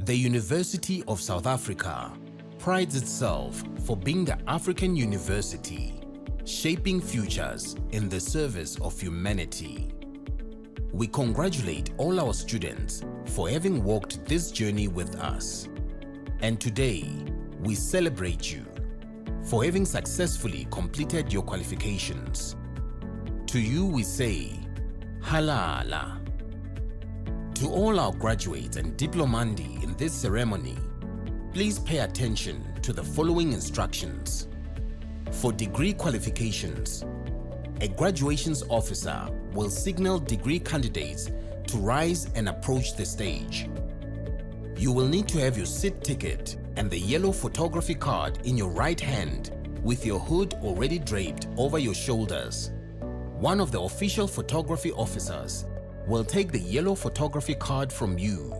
The University of South Africa prides itself for being the African university, shaping futures in the service of humanity. We congratulate all our students for having walked this journey with us. And today, we celebrate you for having successfully completed your qualifications. To you we say, Halala. To all our graduates and diplomandi in this ceremony, please pay attention to the following instructions. For degree qualifications, a graduations officer will signal degree candidates to rise and approach the stage. You will need to have your seat ticket and the yellow photography card in your right hand with your hood already draped over your shoulders. One of the official photography officers will take the yellow photography card from you.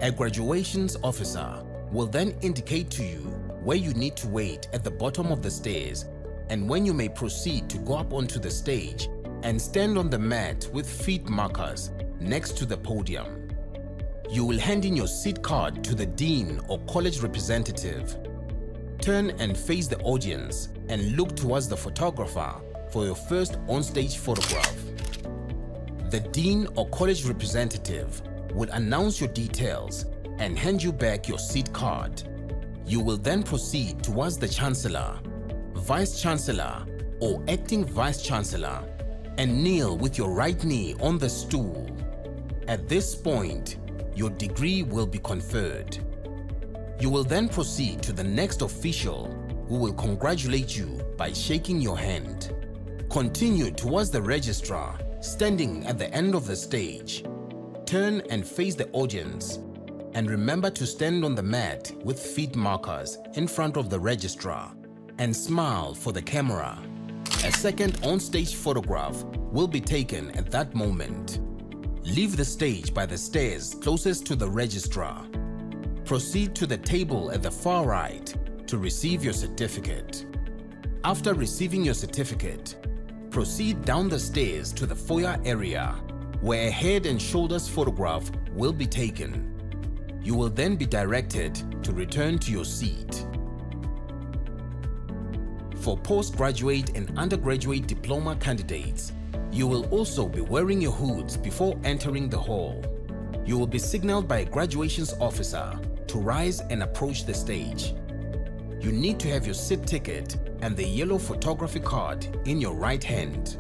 A graduations officer will then indicate to you where you need to wait at the bottom of the stairs and when you may proceed to go up onto the stage and stand on the mat with feet markers next to the podium. You will hand in your seat card to the dean or college representative. Turn and face the audience and look towards the photographer for your first on-stage photograph. The dean or college representative will announce your details and hand you back your seat card. You will then proceed towards the Chancellor, Vice Chancellor or Acting Vice Chancellor and kneel with your right knee on the stool. At this point, your degree will be conferred. You will then proceed to the next official who will congratulate you by shaking your hand. Continue towards the registrar standing at the end of the stage. Turn and face the audience and remember to stand on the mat with feet markers in front of the registrar and smile for the camera. A second on-stage photograph will be taken at that moment. Leave the stage by the stairs closest to the registrar. Proceed to the table at the far right to receive your certificate. After receiving your certificate, proceed down the stairs to the foyer area where a head and shoulders photograph will be taken. You will then be directed to return to your seat. For postgraduate and undergraduate diploma candidates, you will also be wearing your hoods before entering the hall. You will be signaled by a graduations officer to rise and approach the stage. You need to have your seat ticket and the yellow photography card in your right hand.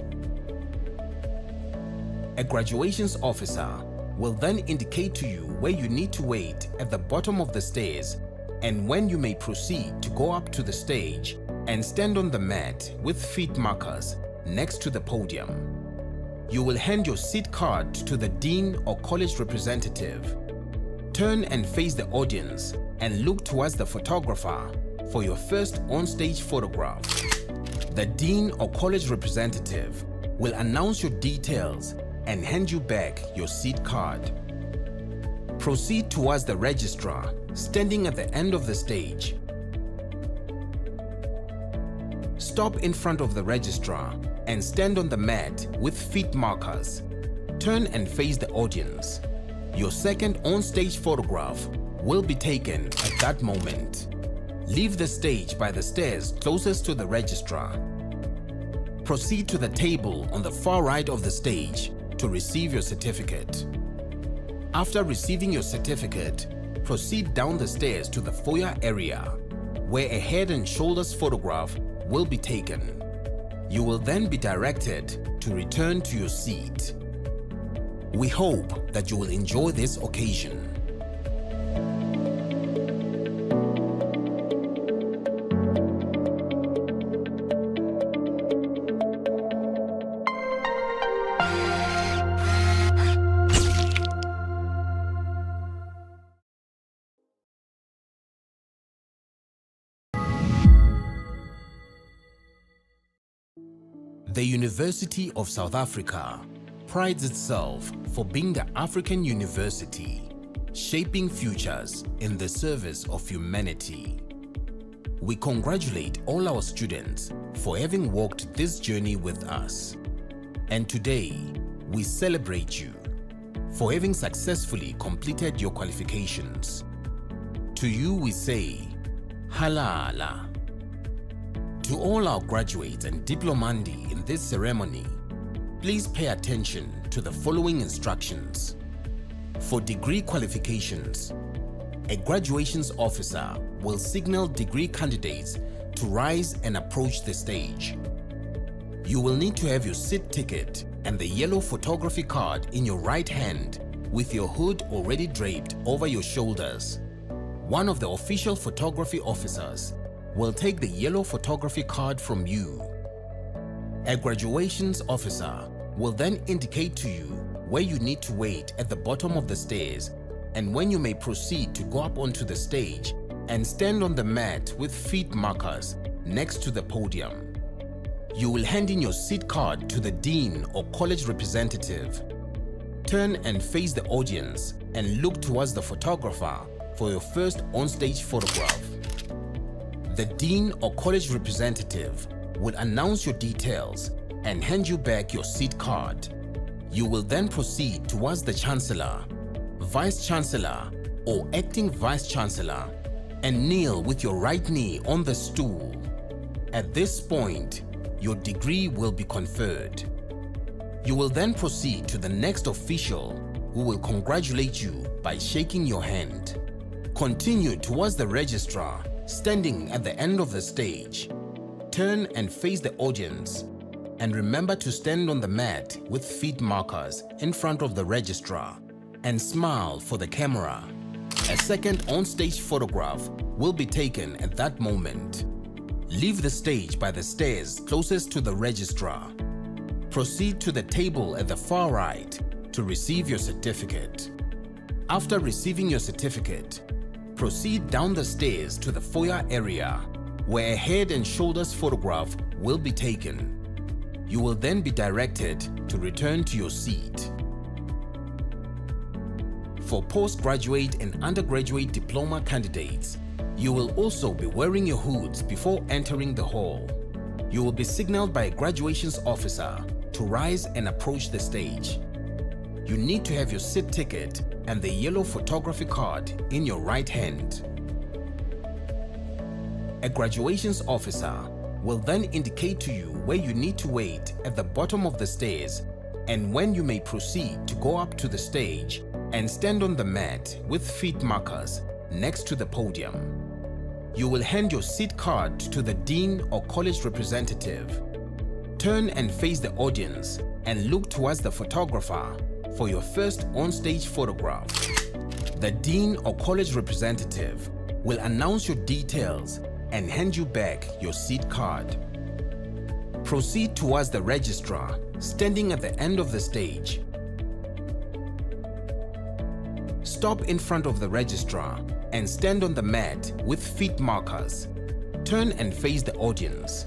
A graduations officer will then indicate to you where you need to wait at the bottom of the stairs and when you may proceed to go up to the stage and stand on the mat with feet markers next to the podium. You will hand your seat card to the dean or college representative. Turn and face the audience and look towards the photographer for your first on-stage photograph. The dean or college representative will announce your details and hand you back your seat card. Proceed towards the registrar standing at the end of the stage. Stop in front of the registrar and stand on the mat with feet markers. Turn and face the audience. Your second on-stage photograph will be taken at that moment. Leave the stage by the stairs closest to the registrar. Proceed to the table on the far right of the stage to receive your certificate. After receiving your certificate, proceed down the stairs to the foyer area where a head and shoulders photograph will be taken. You will then be directed to return to your seat. We hope that you will enjoy this occasion. The University of South Africa prides itself for being the African university, shaping futures in the service of humanity. We congratulate all our students for having walked this journey with us. And today, we celebrate you for having successfully completed your qualifications. To you we say, Halala. To all our graduates and diplomandi in this ceremony, please pay attention to the following instructions. For degree qualifications, a graduations officer will signal degree candidates to rise and approach the stage. You will need to have your seat ticket and the yellow photography card in your right hand with your hood already draped over your shoulders. One of the official photography officers will take the yellow photography card from you. A graduations officer will then indicate to you where you need to wait at the bottom of the stairs and when you may proceed to go up onto the stage and stand on the mat with feet markers next to the podium. You will hand in your seat card to the dean or college representative. Turn and face the audience and look towards the photographer for your first on-stage photograph. The dean or college representative will announce your details and hand you back your seat card. You will then proceed towards the Chancellor, Vice Chancellor or Acting Vice Chancellor and kneel with your right knee on the stool. At this point, your degree will be conferred. You will then proceed to the next official who will congratulate you by shaking your hand. Continue towards the registrar standing at the end of the stage. Turn and face the audience and remember to stand on the mat with feet markers in front of the registrar and smile for the camera. A second on-stage photograph will be taken at that moment. Leave the stage by the stairs closest to the registrar. Proceed to the table at the far right to receive your certificate. After receiving your certificate, proceed down the stairs to the foyer area where a head and shoulders photograph will be taken. You will then be directed to return to your seat. For postgraduate and undergraduate diploma candidates, you will also be wearing your hoods before entering the hall. You will be signaled by a graduations officer to rise and approach the stage. You need to have your seat ticket and the yellow photography card in your right hand. A graduations officer will then indicate to you where you need to wait at the bottom of the stairs and when you may proceed to go up to the stage and stand on the mat with feet markers next to the podium. You will hand your seat card to the dean or college representative. Turn and face the audience and look towards the photographer for your first on-stage photograph. The dean or college representative will announce your details and hand you back your seat card. Proceed towards the registrar standing at the end of the stage. Stop in front of the registrar and stand on the mat with feet markers. Turn and face the audience.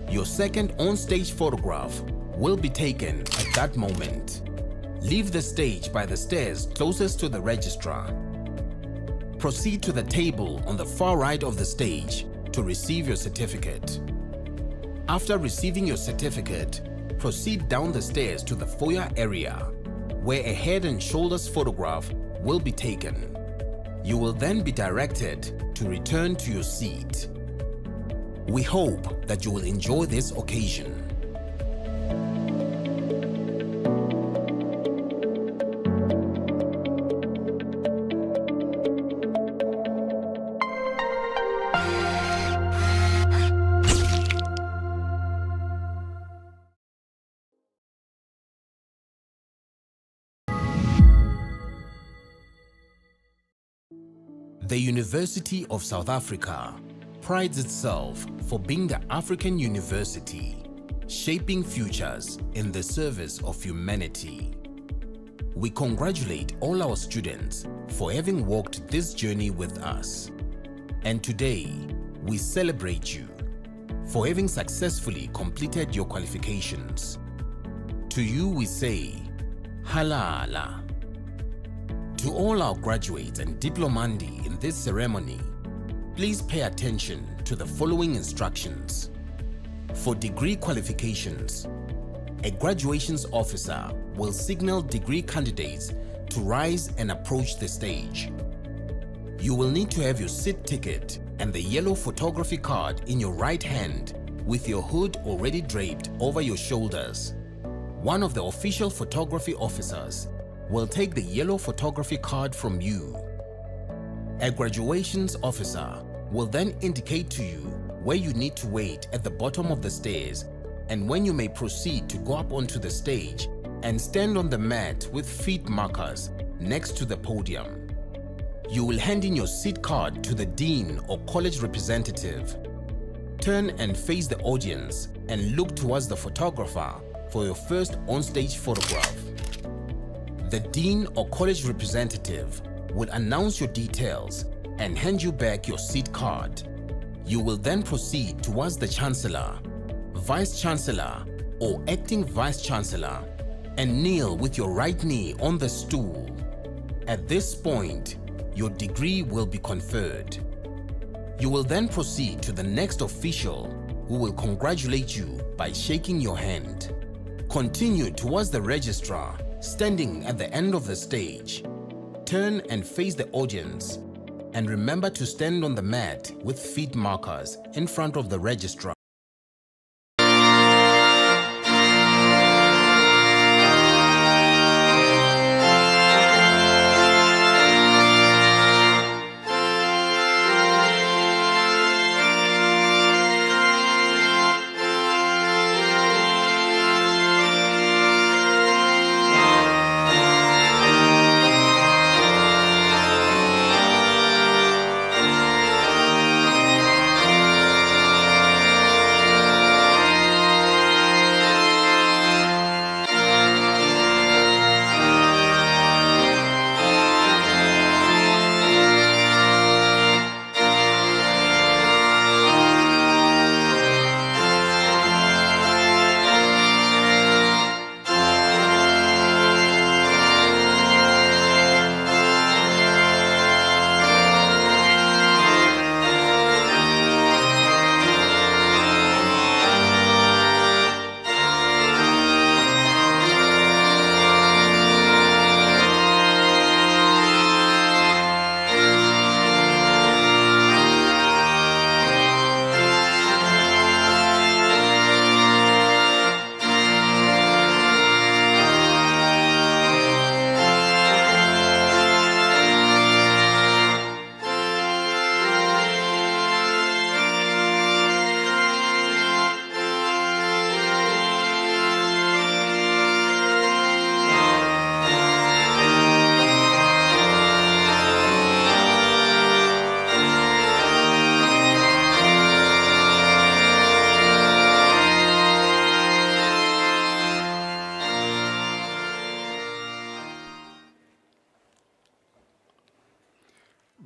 Your second on-stage photograph will be taken at that moment. Leave the stage by the stairs closest to the registrar. Proceed to the table on the far right of the stage to receive your certificate. After receiving your certificate, proceed down the stairs to the foyer area, where a head and shoulders photograph will be taken. You will then be directed to return to your seat. We hope that you will enjoy this occasion. The University of South Africa prides itself for being the African university, shaping futures in the service of humanity. We congratulate all our students for having walked this journey with us. And today, we celebrate you for having successfully completed your qualifications. To you we say, Halala. To all our graduates and diplomandi in this ceremony, please pay attention to the following instructions. For degree qualifications, a graduations officer will signal degree candidates to rise and approach the stage. You will need to have your seat ticket and the yellow photography card in your right hand with your hood already draped over your shoulders. One of the official photography officers will take the yellow photography card from you. A graduations officer will then indicate to you where you need to wait at the bottom of the stairs and when you may proceed to go up onto the stage and stand on the mat with feet markers next to the podium. You will hand in your seat card to the dean or college representative. Turn and face the audience and look towards the photographer for your first on-stage photograph. The dean or college representative will announce your details and hand you back your seat card. You will then proceed towards the Chancellor, Vice Chancellor or Acting Vice Chancellor and kneel with your right knee on the stool. At this point, your degree will be conferred. You will then proceed to the next official who will congratulate you by shaking your hand. Continue towards the registrar standing at the end of the stage. Turn and face the audience and remember to stand on the mat with feet markers in front of the registrar.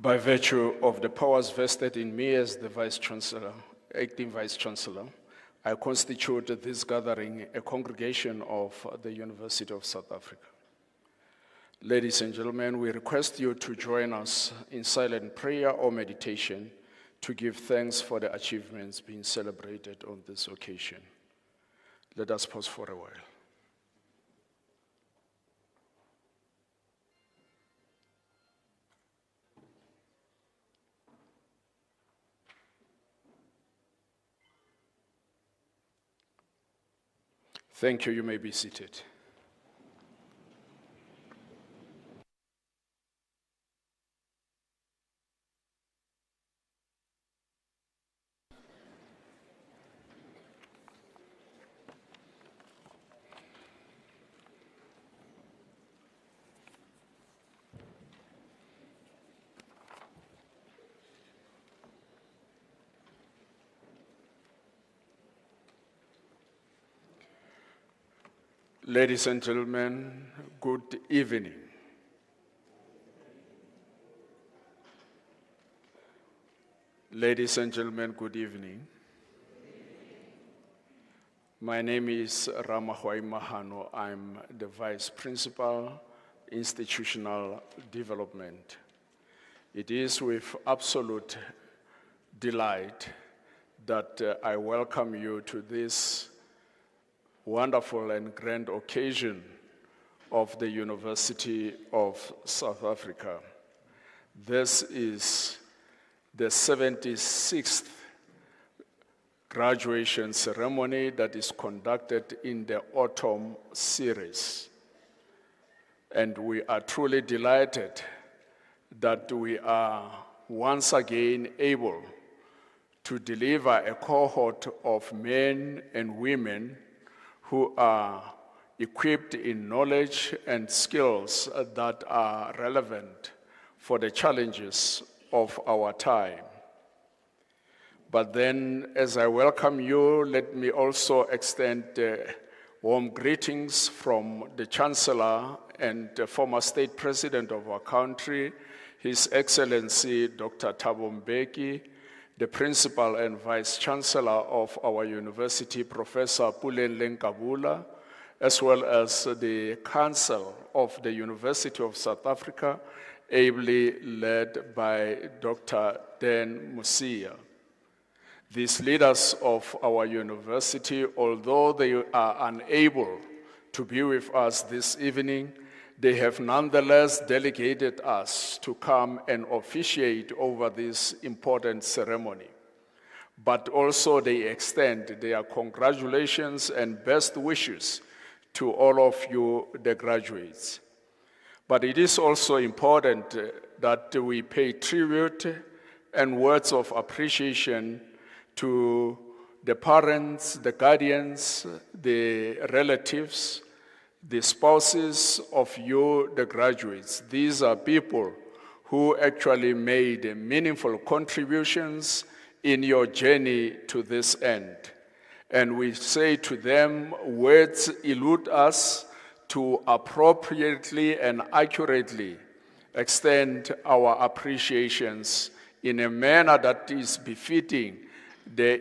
By virtue of the powers vested in me as the Vice Chancellor, acting Vice Chancellor, I constitute this gathering a congregation of the University of South Africa. Ladies and gentlemen, we request you to join us in silent prayer or meditation to give thanks for the achievements being celebrated on this occasion. Let us pause for a while. Thank you. You may be seated. Ladies and gentlemen, good evening. Ladies and gentlemen, good evening. My name is Ramahwai Mahano. I'm the Vice Principal, Institutional Development. It is with absolute delight that I welcome you to this wonderful and grand occasion of the University of South Africa. This is the 76th graduation ceremony that is conducted in the autumn series. And we are truly delighted that we are once again able to deliver a cohort of men and women who are equipped in knowledge and skills that are relevant for the challenges of our time. But then, as I welcome you, let me also extend warm greetings from the Chancellor and the former State President of our country, His Excellency Dr. Thabo Mbeki, the Principal and Vice Chancellor of our university, Professor Pulenle Nkabula, as well as the Council of the University of South Africa, ably led by Dr. Dan Musia. These leaders of our university, although they are unable to be with us this evening, they have nonetheless delegated us to come and officiate over this important ceremony. But also they extend their congratulations and best wishes to all of you, the graduates. But it is also important that we pay tribute and words of appreciation to the parents, the guardians, the relatives, the spouses of you, the graduates. These are people who actually made meaningful contributions in your journey to this end. And we say to them, words elude us to appropriately and accurately extend our appreciations in a manner that is befitting the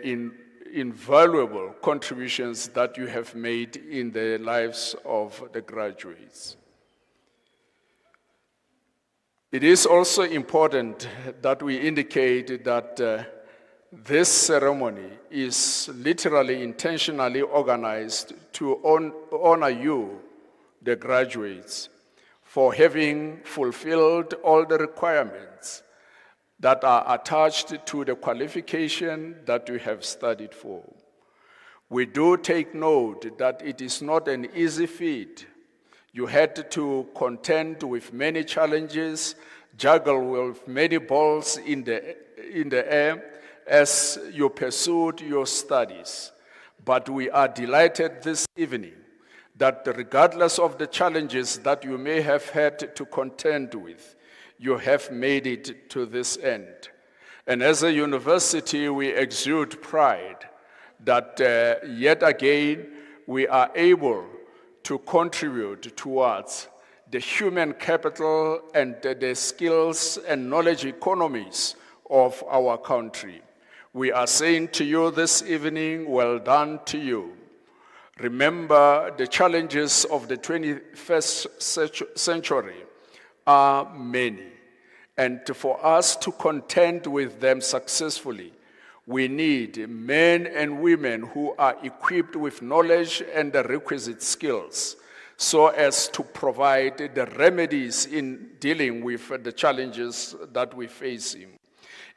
invaluable contributions that you have made in the lives of the graduates. It is also important that we indicate that this ceremony is literally intentionally organized to honor you, the graduates, for having fulfilled all the requirements that are attached to the qualification that you have studied for. We do take note that it is not an easy feat. You had to contend with many challenges, juggle with many balls in the air as you pursued your studies. But we are delighted this evening that regardless of the challenges that you may have had to contend with, you have made it to this end. And as a university, we exude pride that yet again we are able to contribute towards the human capital and the skills and knowledge economies of our country. We are saying to you this evening, well done to you. Remember, the challenges of the 21st century are many, and for us to contend with them successfully, we need men and women who are equipped with knowledge and the requisite skills so as to provide the remedies in dealing with the challenges that we face.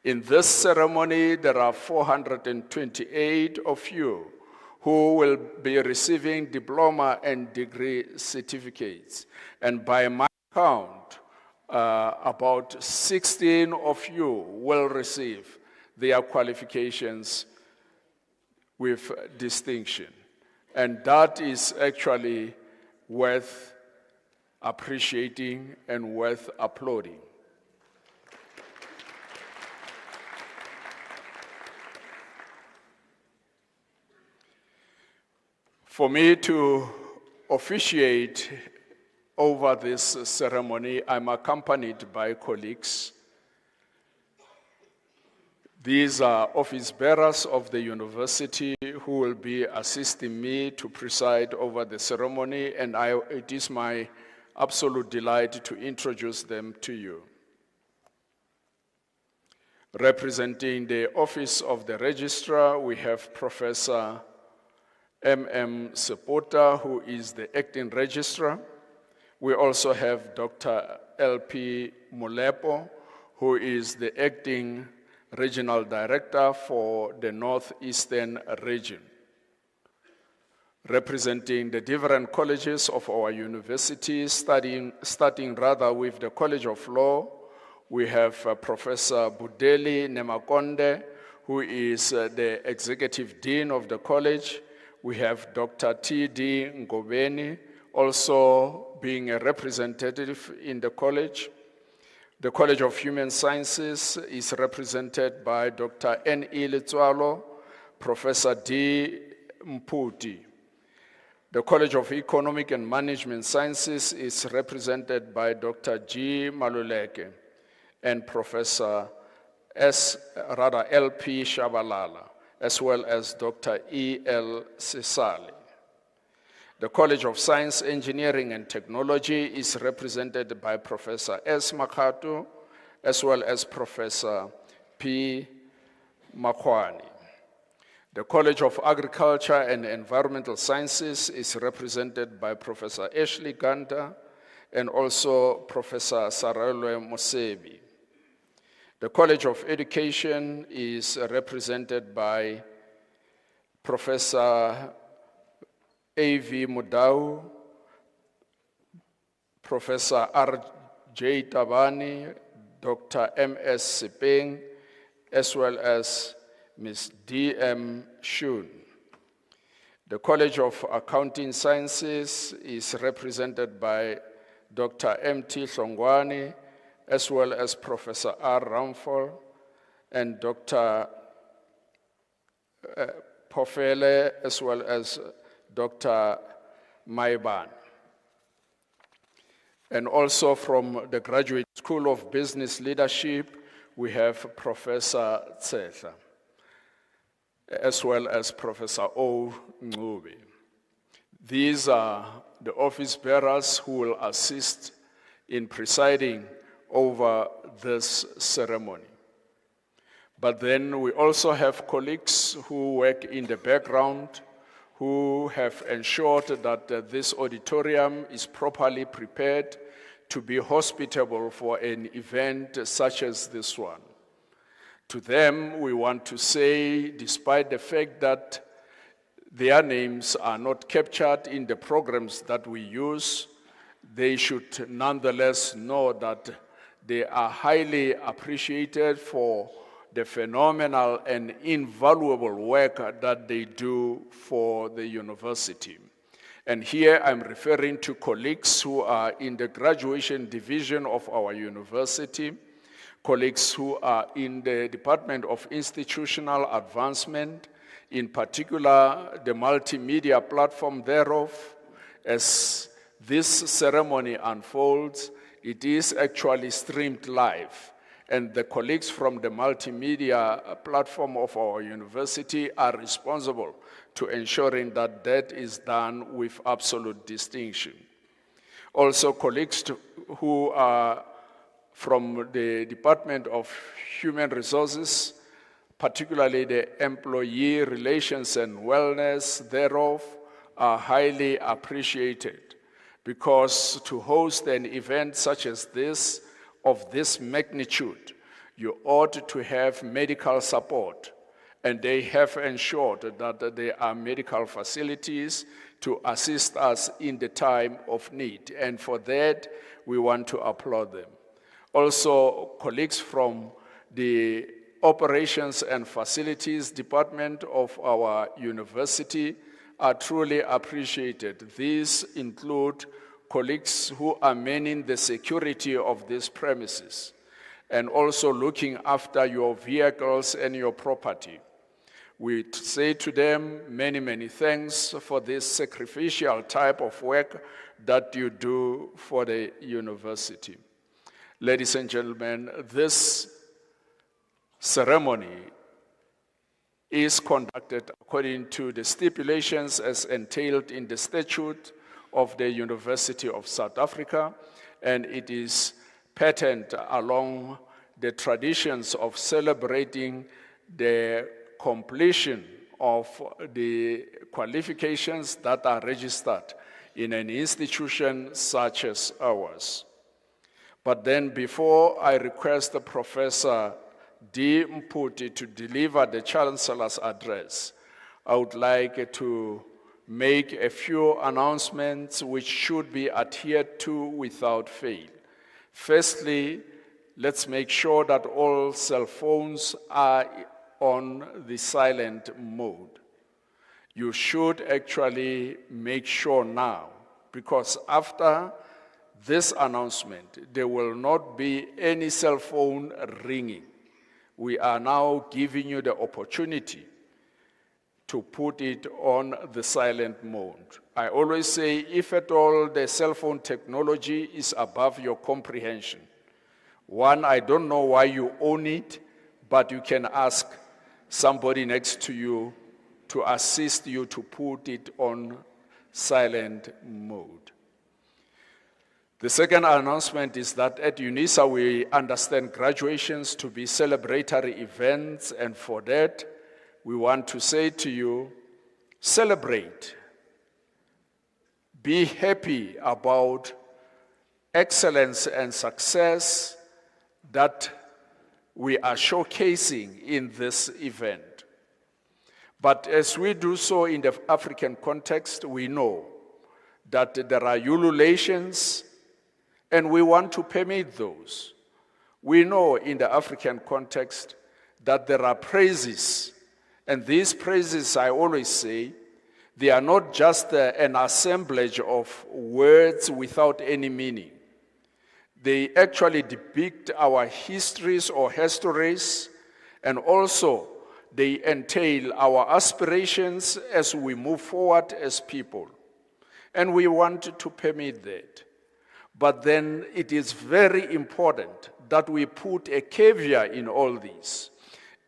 In this ceremony, there are 428 of you who will be receiving diploma and degree certificates. And by my count, about 16 of you will receive their qualifications with distinction. And that is actually worth appreciating and worth applauding. For me to officiate over this ceremony, I'm accompanied by colleagues. These are office bearers of the university who will be assisting me to preside over the ceremony, and it is my absolute delight to introduce them to you. Representing the office of the registrar, we have Professor M.M. Sepota, who is the acting registrar. We also have Dr. L.P. Molepo, who is the acting regional director for the Northeastern region. Representing the different colleges of our university, starting with the College of Law, we have Professor Budeli Nemakonde, who is the executive dean of the college. We have Dr. T.D. Ngobeni, also being a representative in the college. The College of Human Sciences is represented by Dr. N.E. Letswalo, Professor D. Mputi. The College of Economic and Management Sciences is represented by Dr. G. Maluleke and Professor L.P. Shabalala, as well as Dr. E.L. Sisali. The College of Science, Engineering and Technology is represented by Professor S. Makatu, as well as Professor P. Makwani. The College of Agriculture and Environmental Sciences is represented by Professor Ashley Ganta and also Professor Sarelwe Mosebi. The College of Education is represented by Professor A.V. Mudau, Professor R.J. Tabani, Dr. M.S. Sipeng, as well as Ms. D.M. Shun. The College of Accounting Sciences is represented by Dr. M.T. Songwani, as well as Professor R. Ramphal and Dr. Pofele, as well as Dr. Maiban. And also from the Graduate School of Business Leadership, we have Professor Tsetla, as well as Professor O. Ngube. These are the office bearers who will assist in presiding over this ceremony. But then we also have colleagues who work in the background who have ensured that this auditorium is properly prepared to be hospitable for an event such as this one. To them, we want to say, despite the fact that their names are not captured in the programs that we use, they should nonetheless know that they are highly appreciated for the phenomenal and invaluable work that they do for the university. And here I'm referring to colleagues who are in the graduation division of our university, colleagues who are in the Department of Institutional Advancement, in particular the multimedia platform thereof, as this ceremony unfolds, it is actually streamed live. And the colleagues from the multimedia platform of our university are responsible to ensuring that that is done with absolute distinction. Also, colleagues who are from the Department of Human Resources, particularly the Employee Relations and Wellness thereof, are highly appreciated, because to host an event such as this, of this magnitude, you ought to have medical support, and they have ensured that there are medical facilities to assist us in the time of need, and for that, we want to applaud them. Also, colleagues from the Operations and Facilities Department of our university are truly appreciated. These include colleagues who are manning the security of these premises and also looking after your vehicles and your property. We say to them many, many thanks for this sacrificial type of work that you do for the university. Ladies and gentlemen, this ceremony is conducted according to the stipulations as entailed in the statute of the University of South Africa, and it is patterned along the traditions of celebrating the completion of the qualifications that are registered in an institution such as ours. But then before I request the Professor D. Mputi to deliver the Chancellor's address, I would like to make a few announcements which should be adhered to without fail. Firstly, let's make sure that all cell phones are on the silent mode. You should actually make sure now, because after this announcement, there will not be any cell phone ringing. We are now giving you the opportunity to put it on the silent mode. I always say, if at all the cell phone technology is above your comprehension, one, I don't know why you own it, but you can ask somebody next to you to assist you to put it on silent mode. The second announcement is that at UNISA we understand graduations to be celebratory events, and for that we want to say to you, celebrate. Be happy about excellence and success that we are showcasing in this event. But as we do so in the African context, we know that there are ululations, and we want to permit those. We know in the African context that there are praises, and these praises, I always say, they are not just an assemblage of words without any meaning. They actually depict our histories or histories, and also they entail our aspirations as we move forward as people. And we want to permit that. But then it is very important that we put a caveat in all this.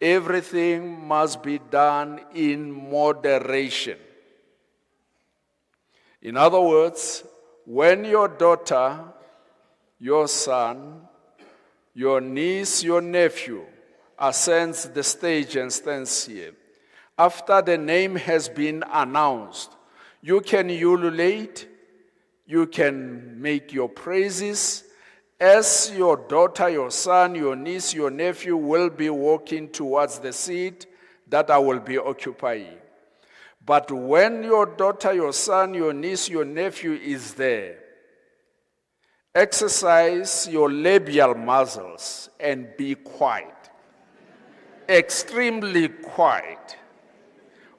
Everything must be done in moderation. In other words, when your daughter, your son, your niece, your nephew ascends the stage and stands here, after the name has been announced, you can ululate, you can make your praises, as your daughter, your son, your niece, your nephew will be walking towards the seat that I will be occupying. But when your daughter, your son, your niece, your nephew is there, exercise your labial muscles and be quiet. Extremely quiet.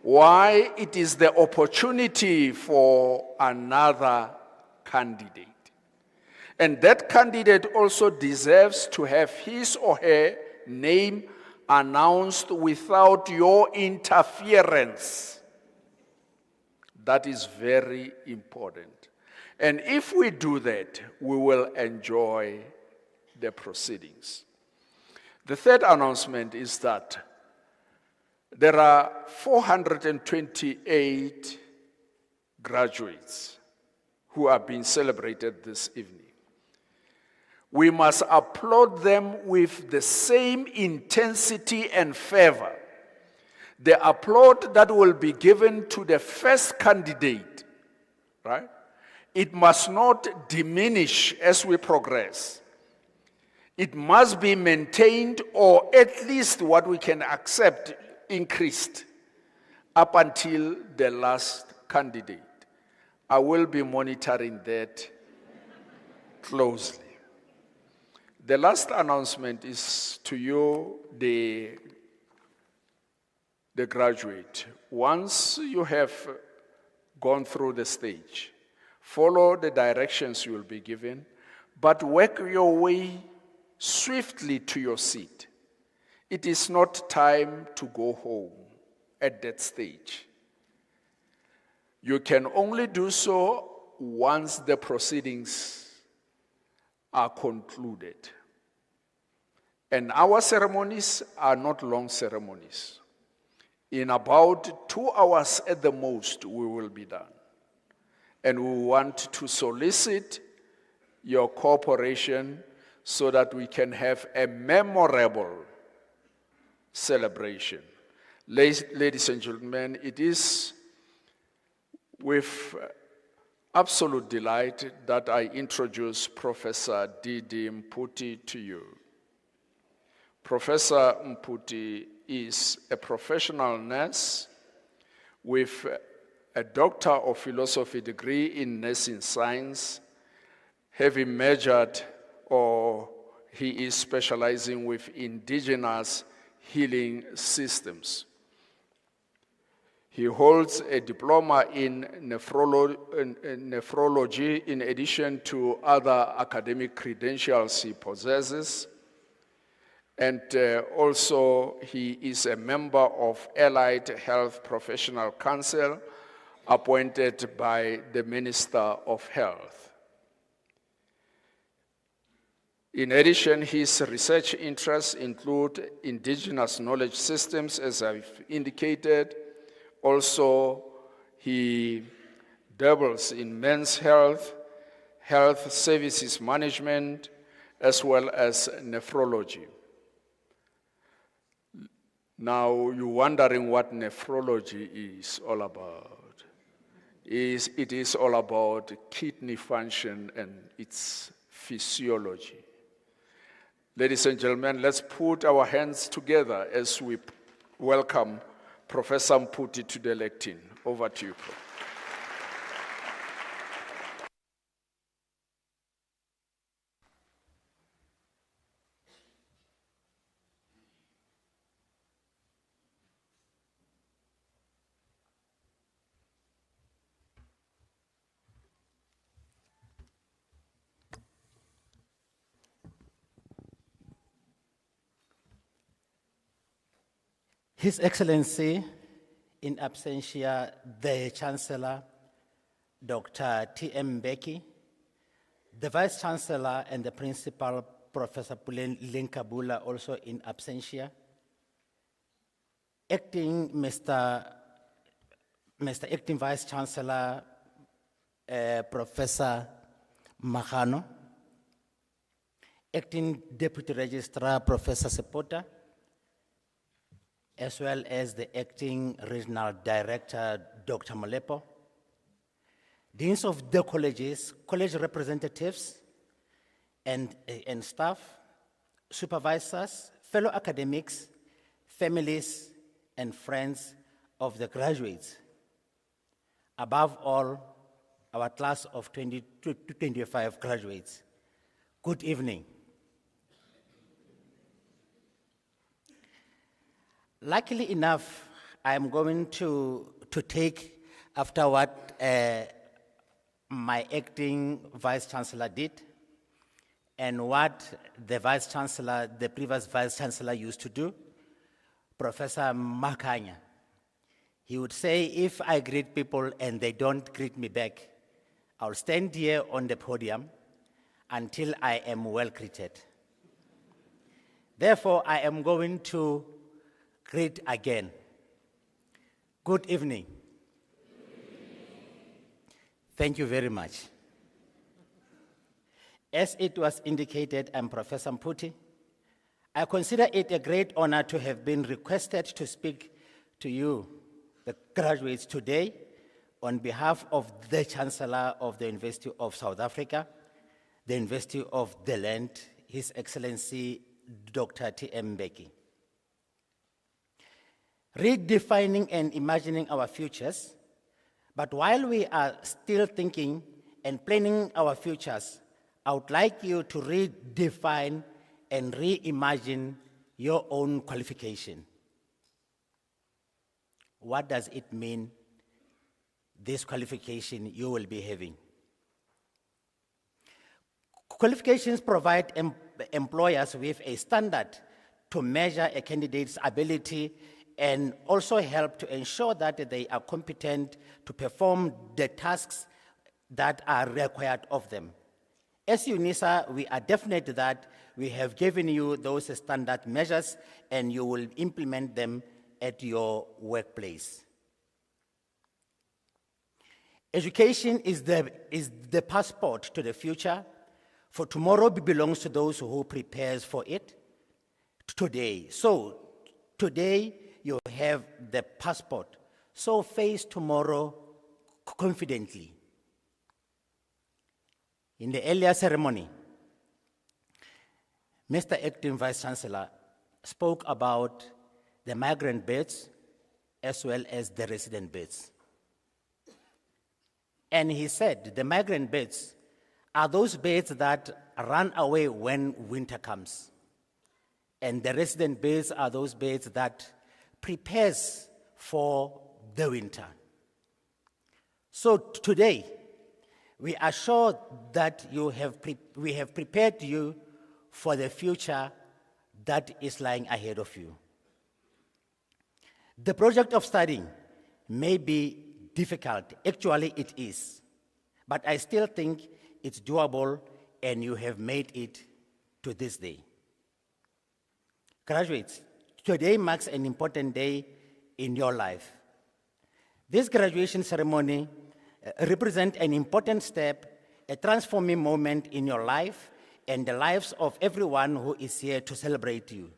Why? It is the opportunity for another candidate. And that candidate also deserves to have his or her name announced without your interference. That is very important. And if we do that, we will enjoy the proceedings. The third announcement is that there are 428 graduates who are being celebrated this evening. We must applaud them with the same intensity and fervor. The applaud that will be given to the first candidate, right? It must not diminish as we progress. It must be maintained, or at least what we can accept, increased up until the last candidate. I will be monitoring that closely. The last announcement is to you, the graduate. Once you have gone through the stage, follow the directions you will be given, but work your way swiftly to your seat. It is not time to go home at that stage. You can only do so once the proceedings are concluded. And our ceremonies are not long ceremonies. In about 2 hours at the most, we will be done. And we want to solicit your cooperation so that we can have a memorable celebration. Ladies and gentlemen, it is with absolute delight that I introduce Professor D.D. Mputi to you. Professor Mputi is a professional nurse with a Doctor of Philosophy degree in nursing science, having majored, or he is specializing with indigenous healing systems. He holds a diploma in nephrology in addition to other academic credentials he possesses. And also he is a member of Allied Health Professional Council appointed by the Minister of Health. In addition, his research interests include indigenous knowledge systems, as I've indicated. Also, he dabbles in men's health, health services management, as well as nephrology. Now, you're wondering what nephrology is all about. It is all about kidney function and its physiology. Ladies and gentlemen, let's put our hands together as we welcome Professor Mputi to the lectern. Over to you, Prof. His Excellency, in absentia, the Chancellor, Dr. T.M. Mbeki, the Vice Chancellor and the Principal, Professor Pulen Linkabula, also in absentia, Mr. Acting Vice Chancellor, Professor Mahano, Acting Deputy Registrar, Professor Sepota, as well as the Acting Regional Director, Dr. Molepo, deans of the colleges, college representatives, and staff, supervisors, fellow academics, families, and friends of the graduates. Above all, our class of 2025 graduates. Good evening. Luckily enough, I am going to take after what my acting Vice Chancellor did and what the previous Vice Chancellor used to do, Professor Makanya. He would say, if I greet people and they don't greet me back, I'll stand here on the podium until I am well greeted. Therefore, I am going to greet again. Good evening. Thank you very much. As it was indicated, I'm Professor Mputi. I consider it a great honor to have been requested to speak to you, the graduates, today on behalf of the Chancellor of the University of South Africa, the University of the Land, His Excellency Dr. T.M. Mbeki. Redefining and imagining our futures, but while we are still thinking and planning our futures, I would like you to redefine and reimagine your own qualification. What does it mean, this qualification you will be having? Qualifications provide employers with a standard to measure a candidate's ability and also help to ensure that they are competent to perform the tasks that are required of them. As UNISA, we are definite that we have given you those standard measures and you will implement them at your workplace. Education is the passport to the future, for tomorrow belongs to those who prepares for it today. So today you have the passport, so face tomorrow confidently. In the earlier ceremony, Mr. Acting Vice Chancellor spoke about the migrant birds as well as the resident birds. And he said the migrant birds are those birds that run away when winter comes. And the resident birds are those birds that prepares for the winter. So today, we are sure that we have prepared you for the future that is lying ahead of you. The project of studying may be difficult. Actually, it is. But I still think it's doable, and you have made it to this day. Graduates, today marks an important day in your life. This graduation ceremony represents an important step, a transforming moment in your life and the lives of everyone who is here to celebrate you.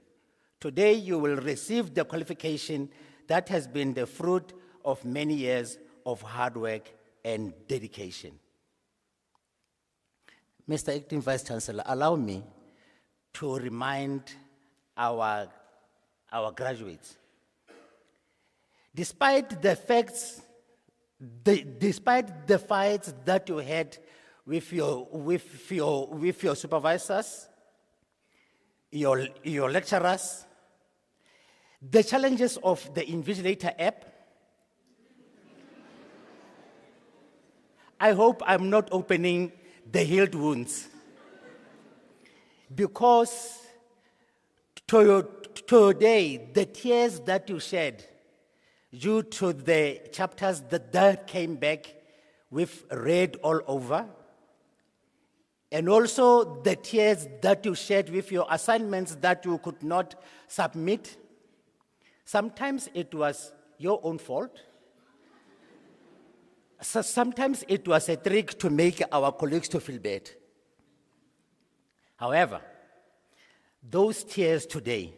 Today, you will receive the qualification that has been the fruit of many years of hard work and dedication. Mr. Acting Vice Chancellor, allow me to remind our graduates. Despite the fights that you had with your supervisors, your lecturers, the challenges of the Invigilator app, I hope I'm not opening the healed wounds, because today the tears that you shed due to the chapters that came back with red all over, and also the tears that you shed with your assignments that you could not submit, sometimes it was your own fault. So sometimes it was a trick to make our colleagues to feel bad. However, those tears today,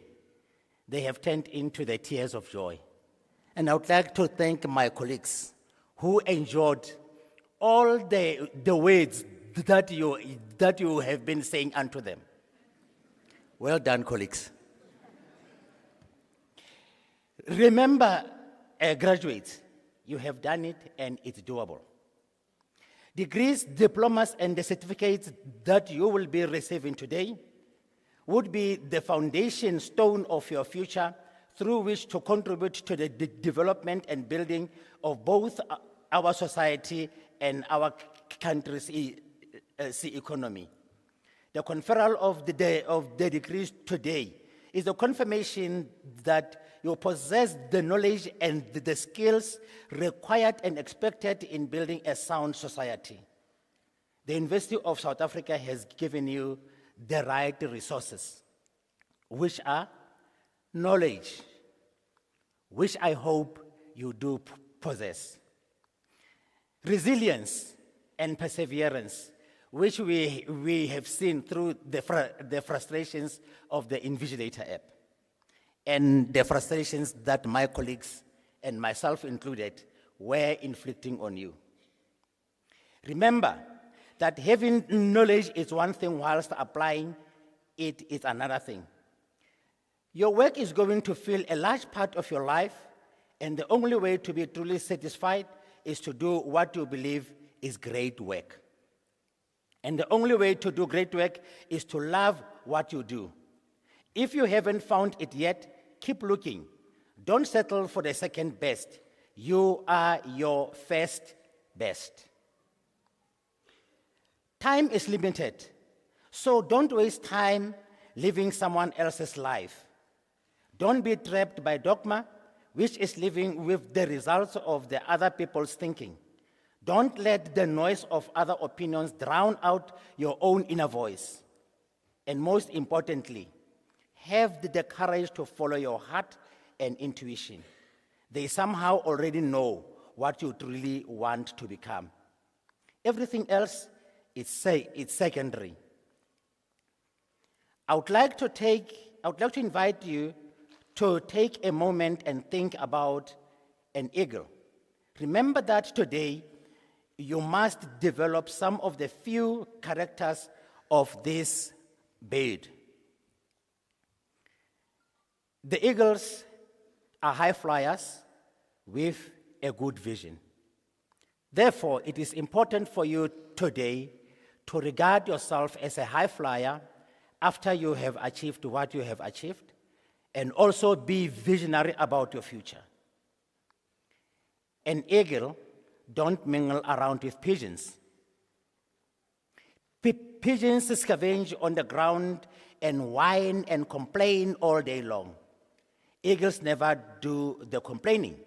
they have turned into the tears of joy. And I would like to thank my colleagues who enjoyed all the words that you have been saying unto them. Well done, colleagues. Remember, graduates, you have done it and it's doable. Degrees, diplomas, and the certificates that you will be receiving today would be the foundation stone of your future through which to contribute to the development and building of both our society and our country's economy. The conferral of the degrees today is the confirmation that you possess the knowledge and the skills required and expected in building a sound society. The University of South Africa has given you the right resources, which are knowledge, which I hope you do possess, resilience and perseverance, which we have seen through the frustrations of the Invigilator app, and the frustrations that my colleagues and myself included were inflicting on you. Remember that having knowledge is one thing, whilst applying it is another thing. Your work is going to fill a large part of your life, and the only way to be truly satisfied is to do what you believe is great work. And the only way to do great work is to love what you do. If you haven't found it yet, keep looking. Don't settle for the second best. You are your first best. Time is limited, so don't waste time living someone else's life. Don't be trapped by dogma, which is living with the results of the other people's thinking. Don't let the noise of other opinions drown out your own inner voice. And most importantly, have the courage to follow your heart and intuition. They somehow already know what you truly want to become. Everything else is secondary. I would like to invite you to take a moment and think about an eagle. Remember that today you must develop some of the few characters of this bird. The eagles are high flyers with a good vision. Therefore, it is important for you today to regard yourself as a high flyer after you have achieved what you have achieved, and also be visionary about your future. An eagle don't mingle around with pigeons. Pigeons scavenge on the ground and whine and complain all day long. Eagles never do the complaining.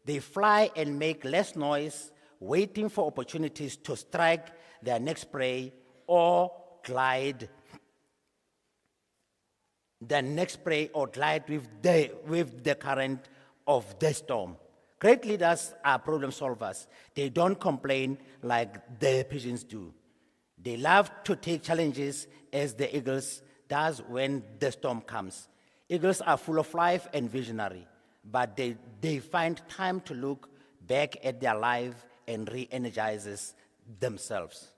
They fly and make less noise, waiting for opportunities to strike their next prey or glide with the current of the storm. Great leaders are problem solvers. They don't complain like the pigeons do. They love to take challenges as the eagles does when the storm comes. Eagles are full of life and visionary, but they find time to look back at their life and re-energizes themselves.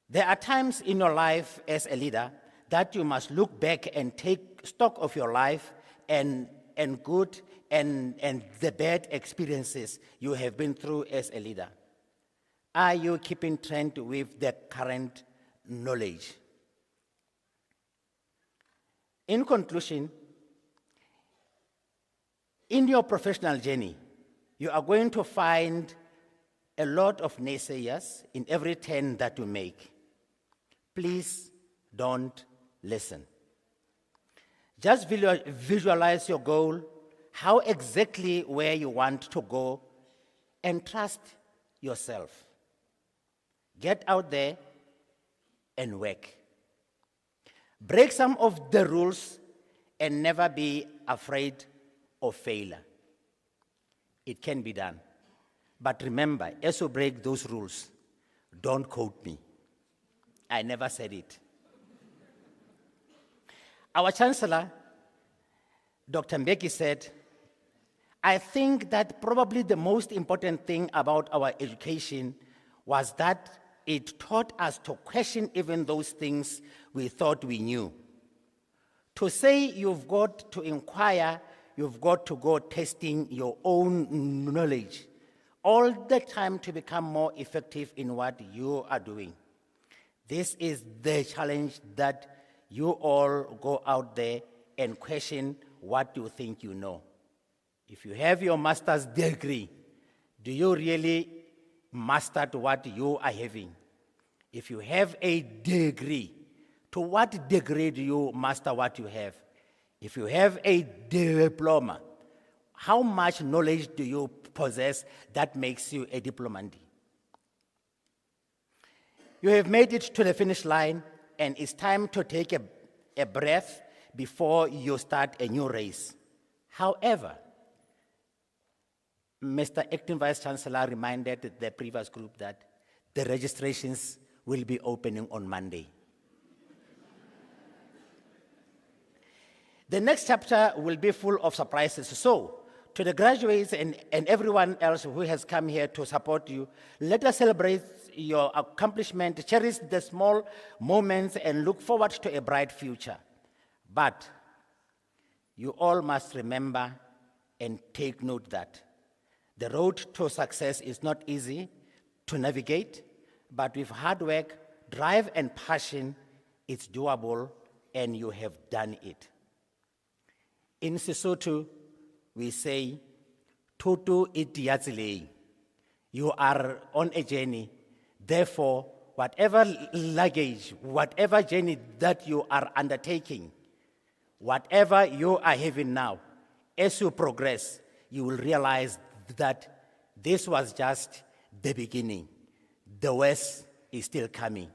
There are times in your life as a leader that you must look back and take stock of your life and good and the bad experiences you have been through as a leader. Are you keeping trend with the current knowledge? In conclusion, in your professional journey, you are going to find a lot of naysayers in every turn that you make. Please don't listen. Just visualize your goal, how exactly where you want to go, and trust yourself. Get out there and work. Break some of the rules and never be afraid of failure. It can be done. But remember, as you break those rules, don't quote me. I never said it. Our Chancellor, Dr. Mbeki, said, I think that probably the most important thing about our education was that it taught us to question even those things we thought we knew. To say you've got to inquire, you've got to go testing your own knowledge all the time to become more effective in what you are doing. This is the challenge, that you all go out there and question what you think you know. If you have your master's degree, do you really master what you are having? If you have a degree, to what degree do you master what you have? If you have a diploma, how much knowledge do you possess that makes you a diplomandi? You have made it to the finish line, and it's time to take a breath before you start a new race. However, Mr. Acting Vice Chancellor reminded the previous group that the registrations will be opening on Monday. The next chapter will be full of surprises. So, to the graduates and everyone else who has come here to support you, let us celebrate your accomplishment, cherish the small moments, and look forward to a bright future. But you all must remember and take note that the road to success is not easy to navigate, but with hard work, drive, and passion, it's doable, and you have done it. In Sesotho, we say, Tutu itiatzilei. You are on a journey. Therefore, whatever luggage, whatever journey that you are undertaking, whatever you are having now, as you progress, you will realize that this was just the beginning. The worst is still coming.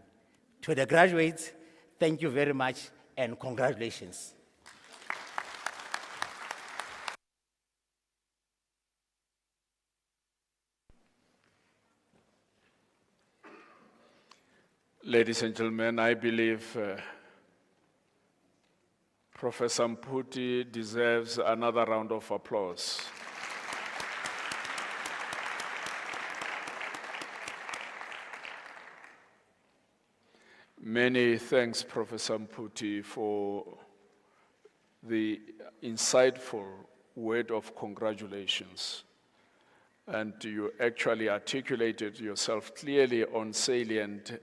To the graduates, thank you very much and congratulations. Ladies and gentlemen, I believe Professor Mputi deserves another round of applause. Many thanks, Professor Mputi, for the insightful word of congratulations. And you actually articulated yourself clearly on salient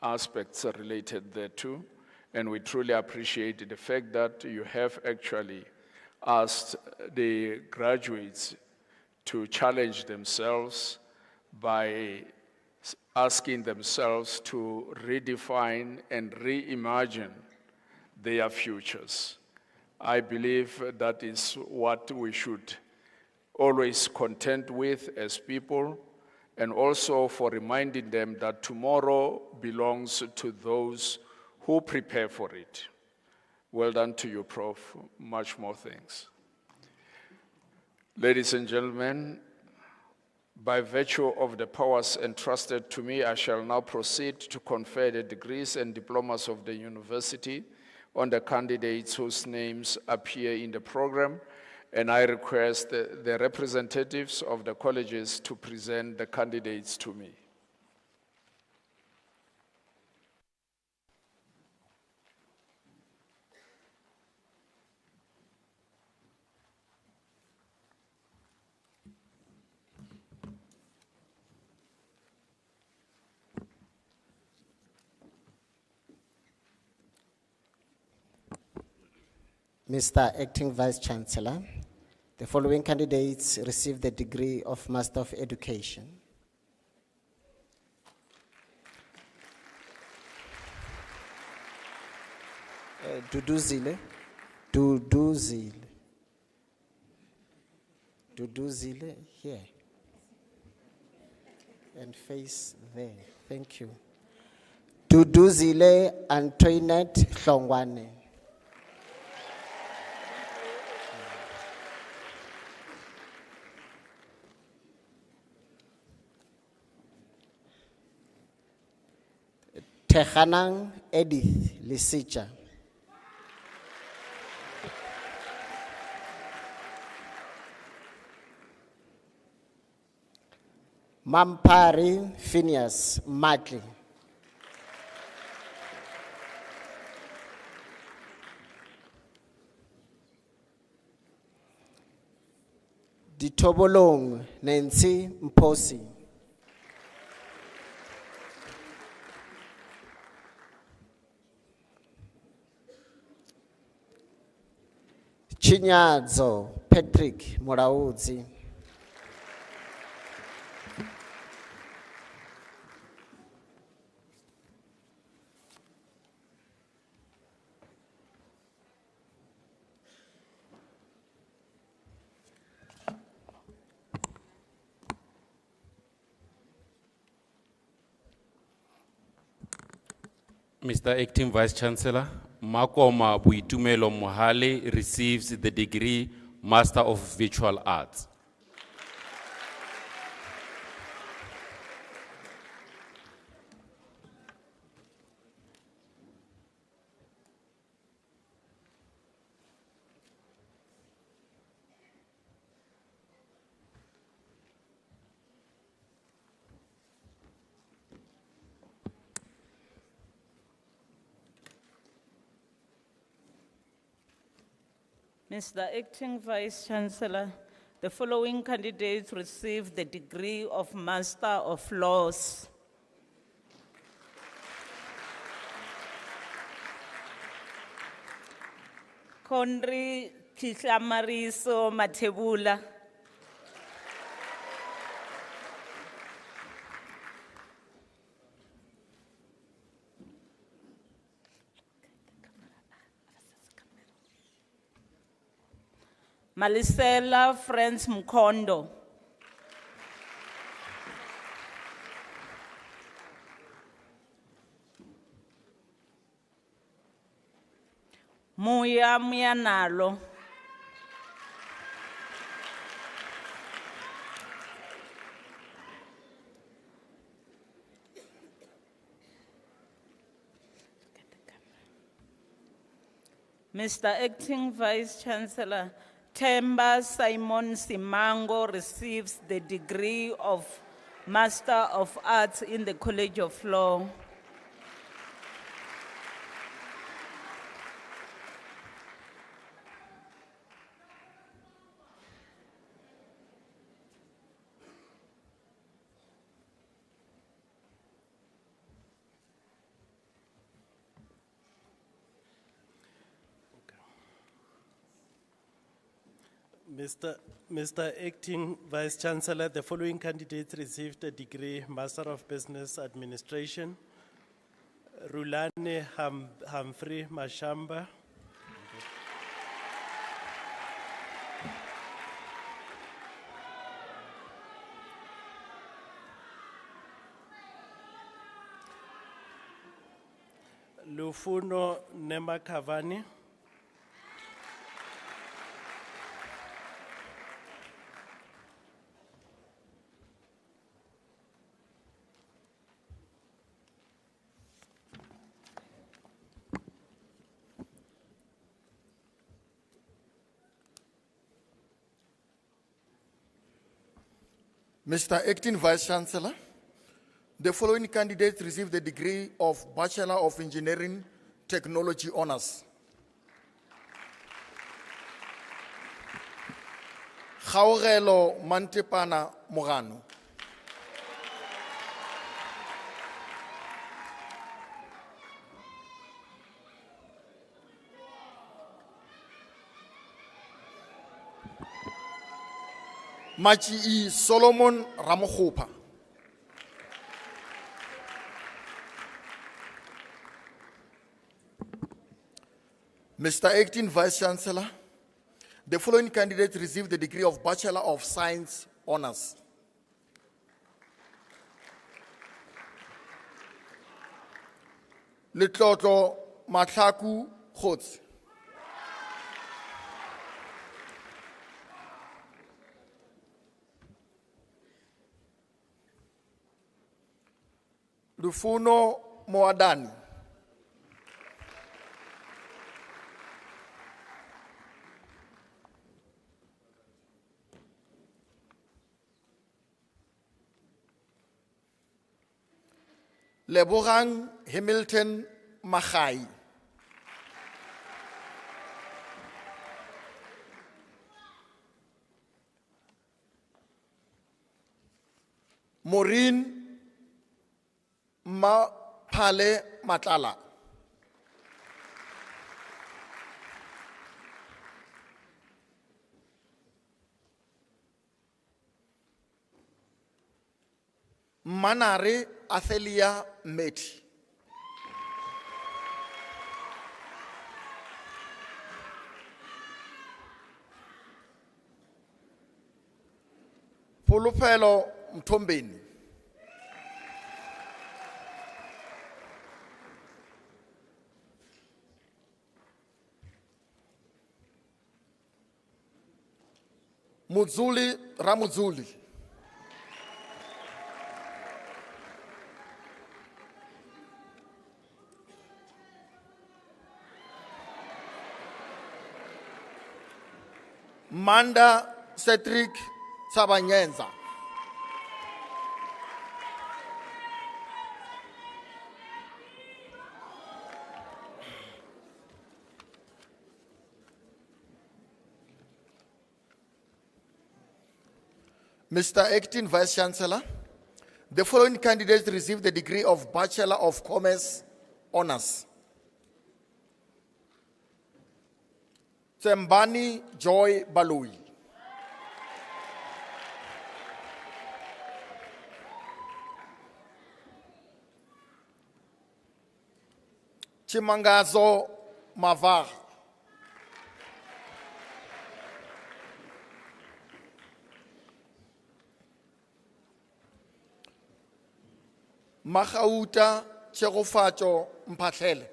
aspects related thereto, and we truly appreciate the fact that you have actually asked the graduates to challenge themselves by asking themselves to redefine and reimagine their futures. I believe that is what we should always contend with as people, and also for reminding them that tomorrow belongs to those who prepare for it. Well done to you, Prof. Much more thanks. Ladies and gentlemen, by virtue of the powers entrusted to me, I shall now proceed to confer the degrees and diplomas of the university on the candidates whose names appear in the program, and I request the representatives of the colleges to present the candidates to me. Mr. Acting Vice Chancellor, the following candidates received the degree of Master of Education. Duduzile, here. And face there, thank you. Duduzile Antoinette Hlongwane. Tekhanang Edith Lisicha. Mampari Phineas Madley. Ditobolong Nancy Mposi. Chinyadzo Patrick Moraudzi. Mr. Acting Vice Chancellor, Makoma Buitumelo Mohale receives the degree Master of Visual Arts. Mr. Acting Vice Chancellor, the following candidates received the degree of Master of Laws. Konri Kishamariso Matebula. Malisela Friends Mkondo. Muya Muyanalo. Mr. Acting Vice Chancellor, Temba Simon Simango receives the degree of Master of Arts in the College of Law. Mr. Acting Vice Chancellor, the following candidates received a degree Master of Business Administration. Rulane Humphrey Mashamba. Lufuno Nemakavani. Mr. Acting Vice Chancellor, the following candidates received the degree of Bachelor of Engineering Technology Honours. Kgaogelo Mantepana Mogano. Machi Solomon Ramokhopa. Mr. Acting Vice Chancellor, the following candidates received the degree of Bachelor of Science Honours. Letlotlo Matlaku Khotsi. Lufuno Moadani. Lebogang Hamilton Magai. Maureen Pale Matlala. Manare Athelia Meti. Polopelo Mtombeni. Mudzuli Ramudzuli. Manda Cedric Sabanyenza. Mr. Acting Vice Chancellor, the following candidates received the degree of Bachelor of Commerce Honours. Tsembani Joy Balui. Chimangazo Mavar. Magauta Chegofacho Mpatlele.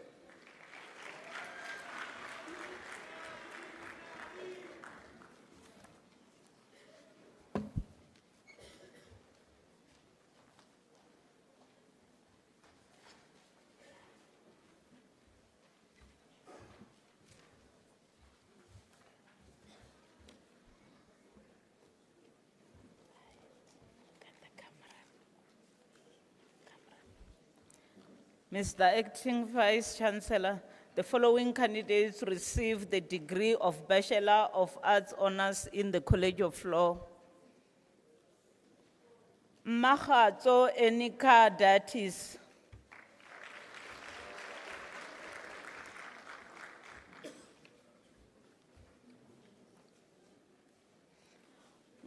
Mr. Acting Vice Chancellor, the following candidates received the degree of Bachelor of Arts Honours in the College of Law. Mahatso Enika Datis.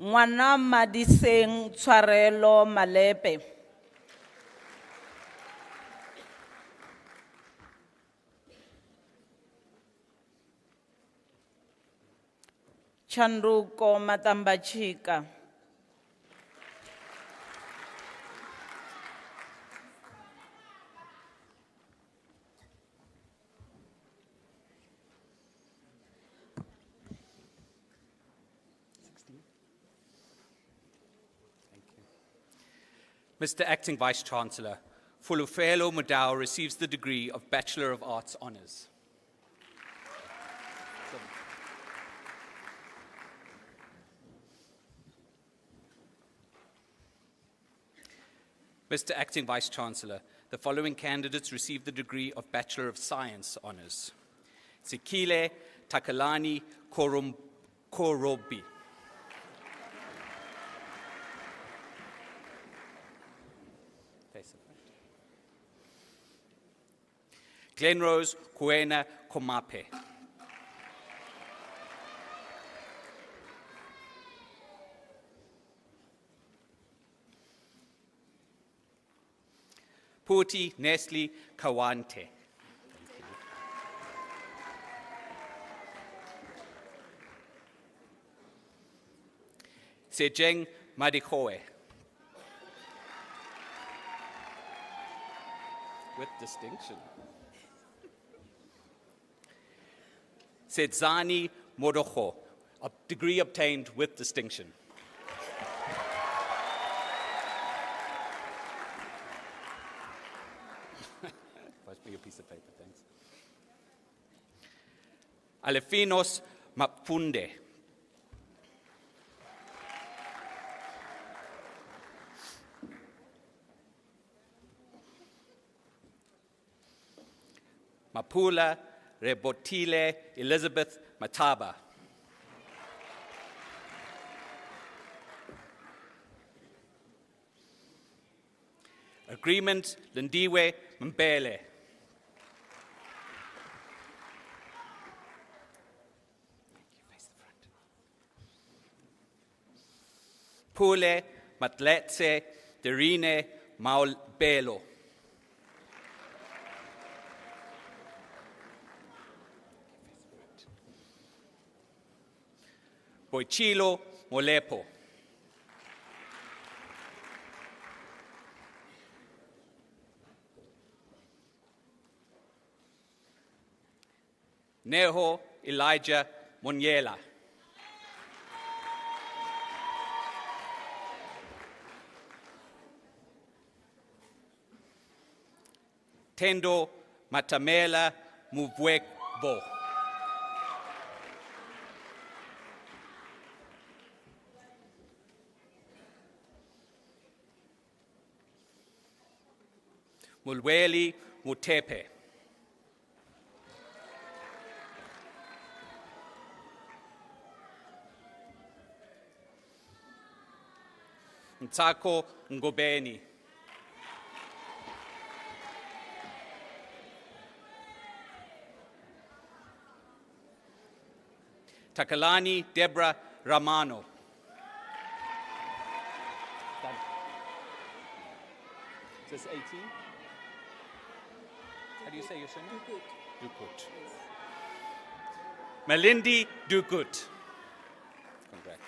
Ngwana Madiseng Tshwarelo Malepe. Chanduko Matambachika. Mr. Acting Vice Chancellor, Fulufelo Mudau receives the degree of Bachelor of Arts Honours. Mr. Acting Vice Chancellor, the following candidates received the degree of Bachelor of Science Honours. Tsikile Takalani Korobi. Glenrose Kuena Komape. Puti Nestle Kawante. Sejeng Madikoe. With distinction. Sedzani Modocho, a degree obtained with distinction. Must be a piece of paper, thanks. Alefinos Mapunde. Mapula Rebotile Elizabeth Mataba. Agreement Lindiwe Mbele. Pule Matletse Derine Maulbelo. Boichilo Molepo. Neho Elijah Moniela. Tendo Matamela Mubwekbo. Mulweli Mutepe. Ntsako Ngobeni. Takalani Deborah Ramano. Is this 18? How do you say your surname? Dukut. Malindi Dukut. Congrats.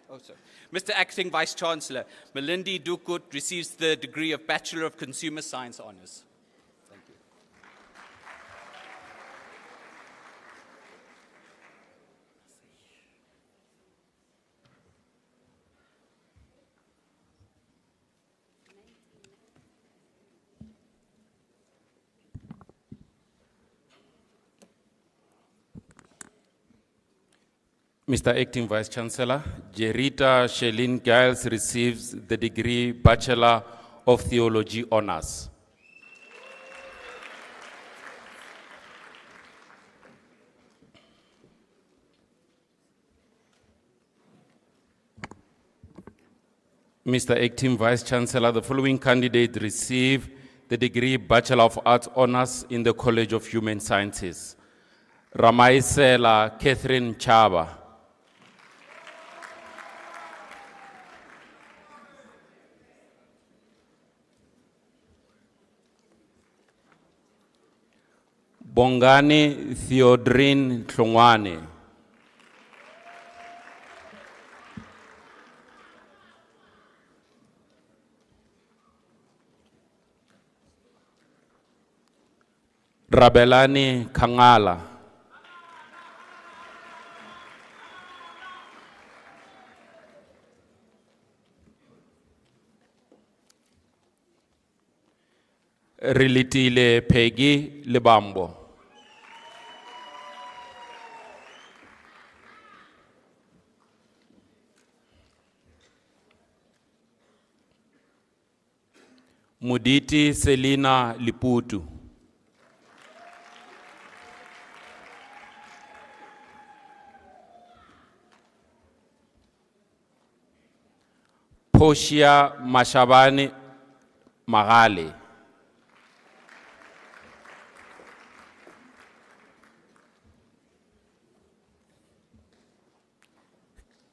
Oh, sorry. Mr. Acting Vice Chancellor, Malindi Dukut receives the degree of Bachelor of Consumer Science Honours. Thank you. Mr. Acting Vice Chancellor, Jerita Shelin Giles receives the degree Bachelor of Theology Honours. Mr. Acting Vice Chancellor, the following candidates receive the degree Bachelor of Arts Honours in the College of Human Sciences. Ramaisela Catherine Chaba. Bongani Theodrine Tlongwane. Rabelani Kangala. Rilitile Peggy Lebambo. Muditi Selina Liputu. Poshia Mashabani Magale.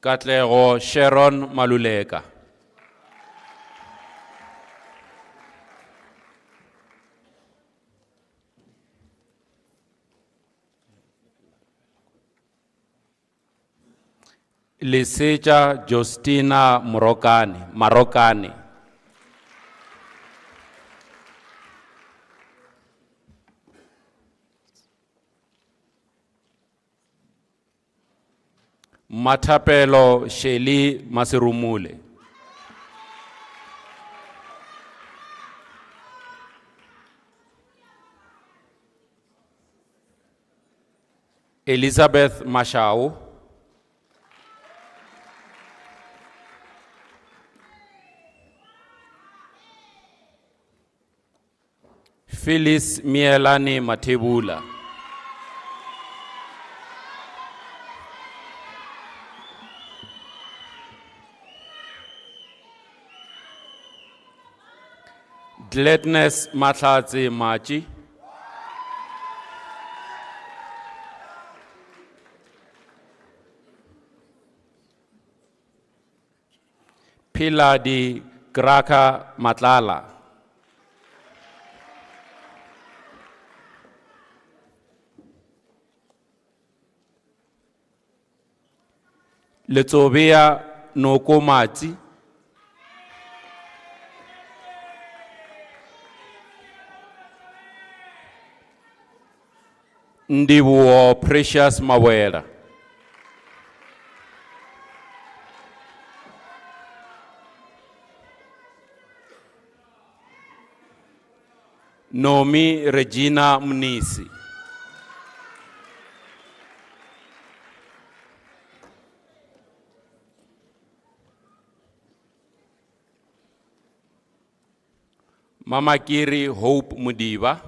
Katlego Sharon Maluleka. Liseja Justina Marokani. Matapelo Sheli Masirumule. Elizabeth Mashau. Phyllis Mielani Matebula. Gladness Matlatse Machi. Piladi Graka Matlala. Letsobea Nokomati. Ndibuo Precious Mawera. Nomi Regina Mnisi. Mama Kiri Hope Mudiba.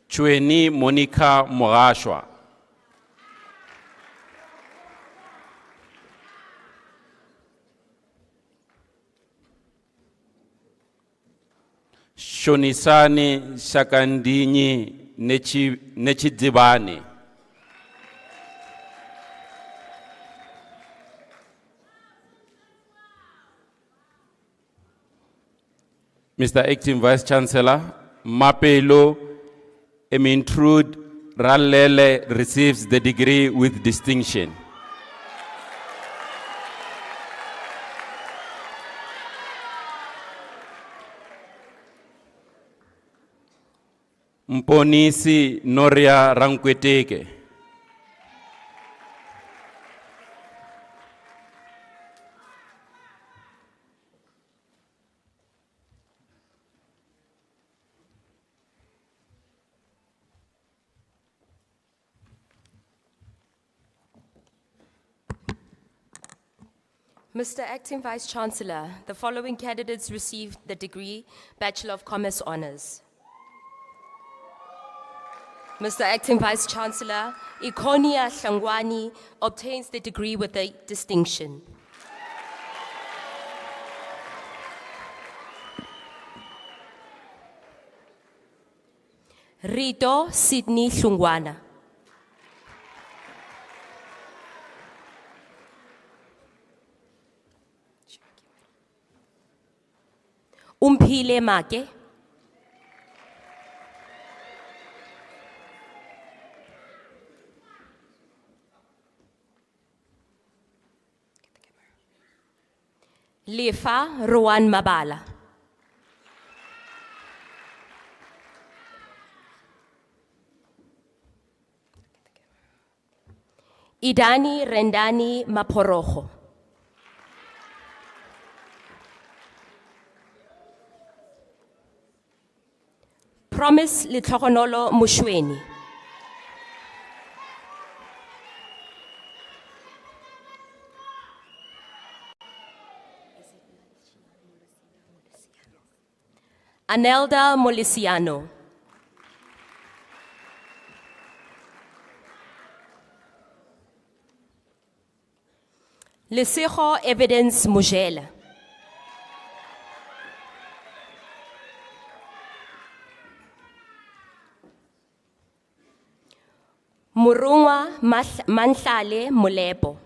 Chweni Monica Morashwa. Shonisani Shakandini Nechidibani. Mr. Acting Vice Chancellor, Mapelo Emintrude Ralele receives the degree with distinction. Mponisi Noria Rankweteke. Mr. Acting Vice Chancellor, the following candidates received the degree Bachelor of Commerce Honours. Mr. Acting Vice Chancellor, Ikonia Hlangwani obtains the degree with a distinction. Rito Sydney Hlungwana. Umphile Make. Lefa Rowan Mabala. Idani Rendani Maporojo. Promise Litlokonolo Mushweni. Anelda Molisiano. Lesego Evidence Mujela. Murungwa Manhlale Molepo.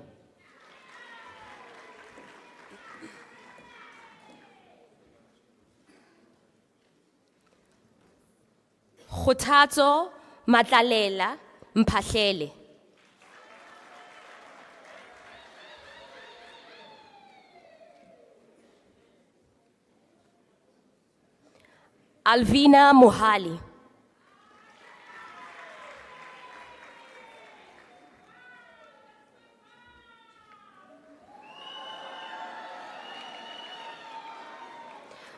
Khothatso Matlalela Mphahlele. Alvina Mohali.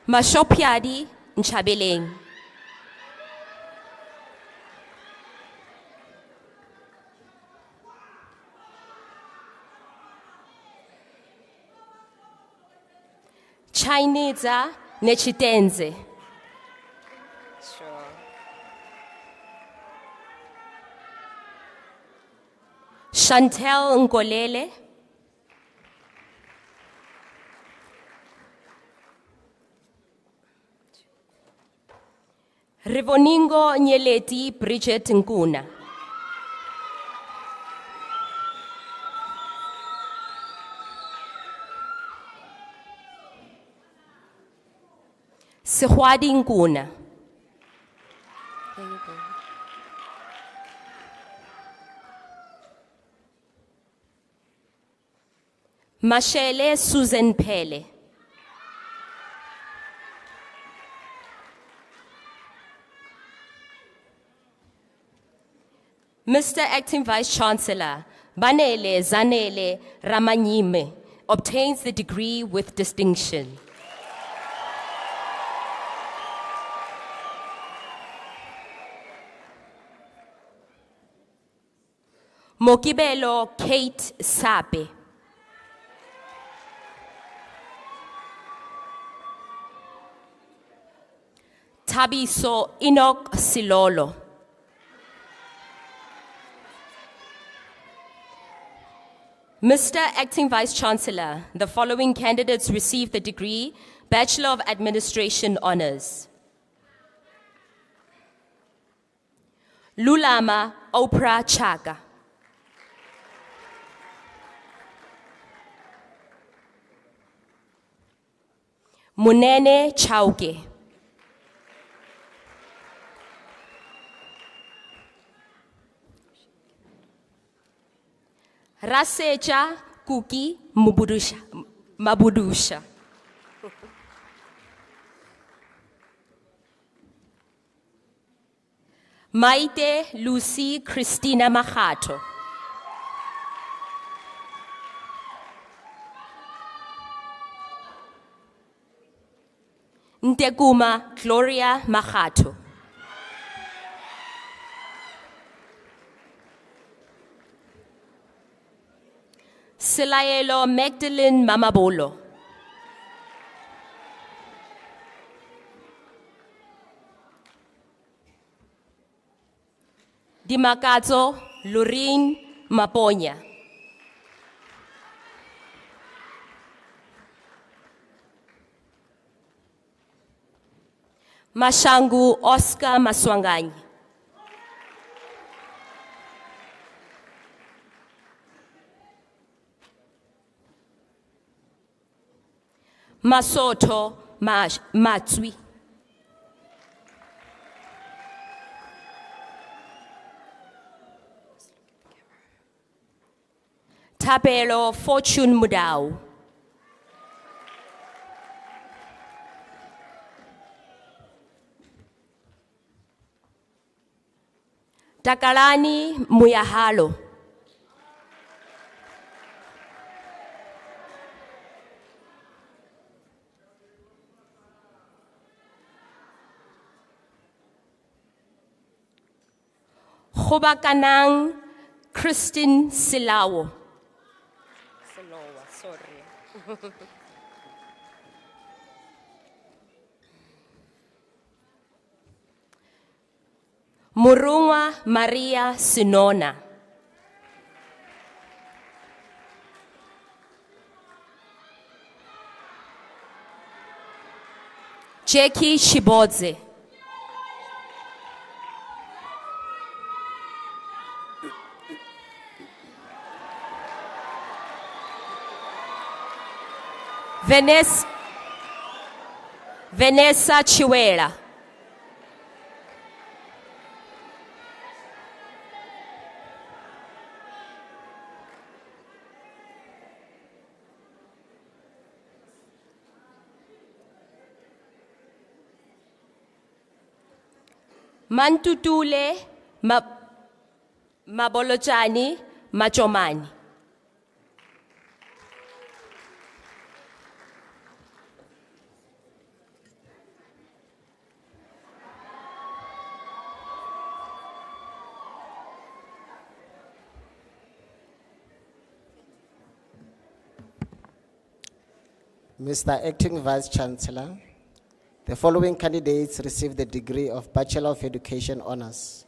Mashopiadi Nchabeleng. Chaineza Nechitenze. Sure. Chantel Ngolele. Rivoningo Nyeleti Bridget Nkuna. Sehwadi Nkuna. There you go. Mashele Susan Pele. Mr. Acting Vice Chancellor, Banele Zanele Ramanyime obtains the degree with distinction. Mokibelo Kate Sape. Tabiso Enoch Silolo. Mr. Acting Vice Chancellor, the following candidates received the degree Bachelor of Administration Honours. Lulama Oprah Chaga. Munene Chauke. Raseja Kuki Mabudusha. Maite Lucy Christina Machato. Nteguma Gloria Machato. Silayelo Magdalene Mamabolo. Dimakazo Lorraine Maponya. Mashangu Oscar Maswanganyi. Masoto Matsui. Tapelo Fortune Mudau. Takalani Muyahalo. Khobakanang Christine Silawo. Sorry. Murungwa Maria Sinona. Jackie Shibodze. Vanessa Chiwela. Mantutule Mabolojani Machomani. Mr. Acting Vice Chancellor, the following candidates received the degree of Bachelor of Education Honours.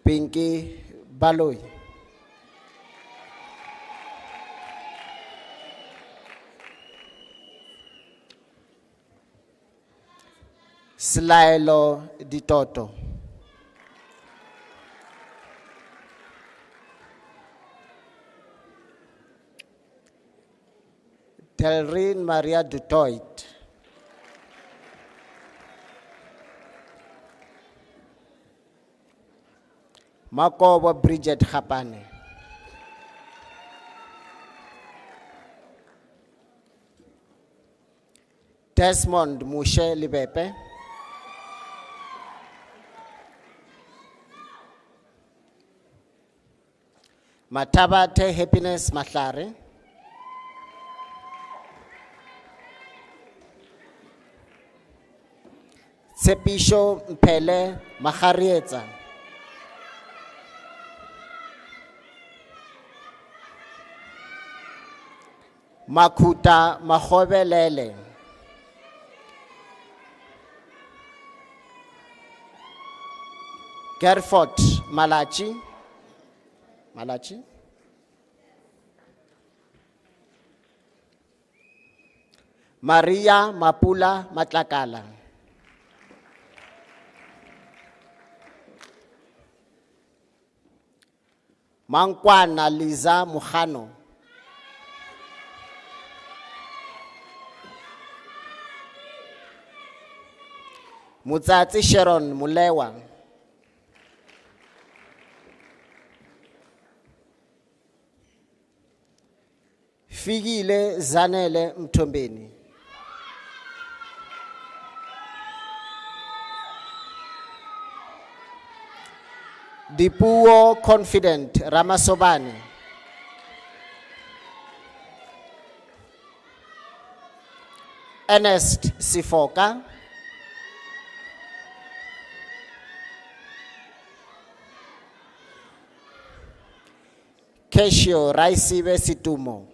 Pinky Baloy. Slailo Ditoto. Delrine Maria Dutoit. Makobo Bridget Hapane. Desmond Mushe Libepe. Matabate Happiness Mahlare. Tsepisho Mpele Maharietsa. Makuta Mahobelele. Gerford Malachi. Maria Mapula Matlakala. Mankwana Liza Muhano. Mutsatsi Sharon Mulewa. Figile Zanele Mtombeni. Dipuo Confident Ramasobane. Ernest Sifoka. Keshio Raisibe Situmo.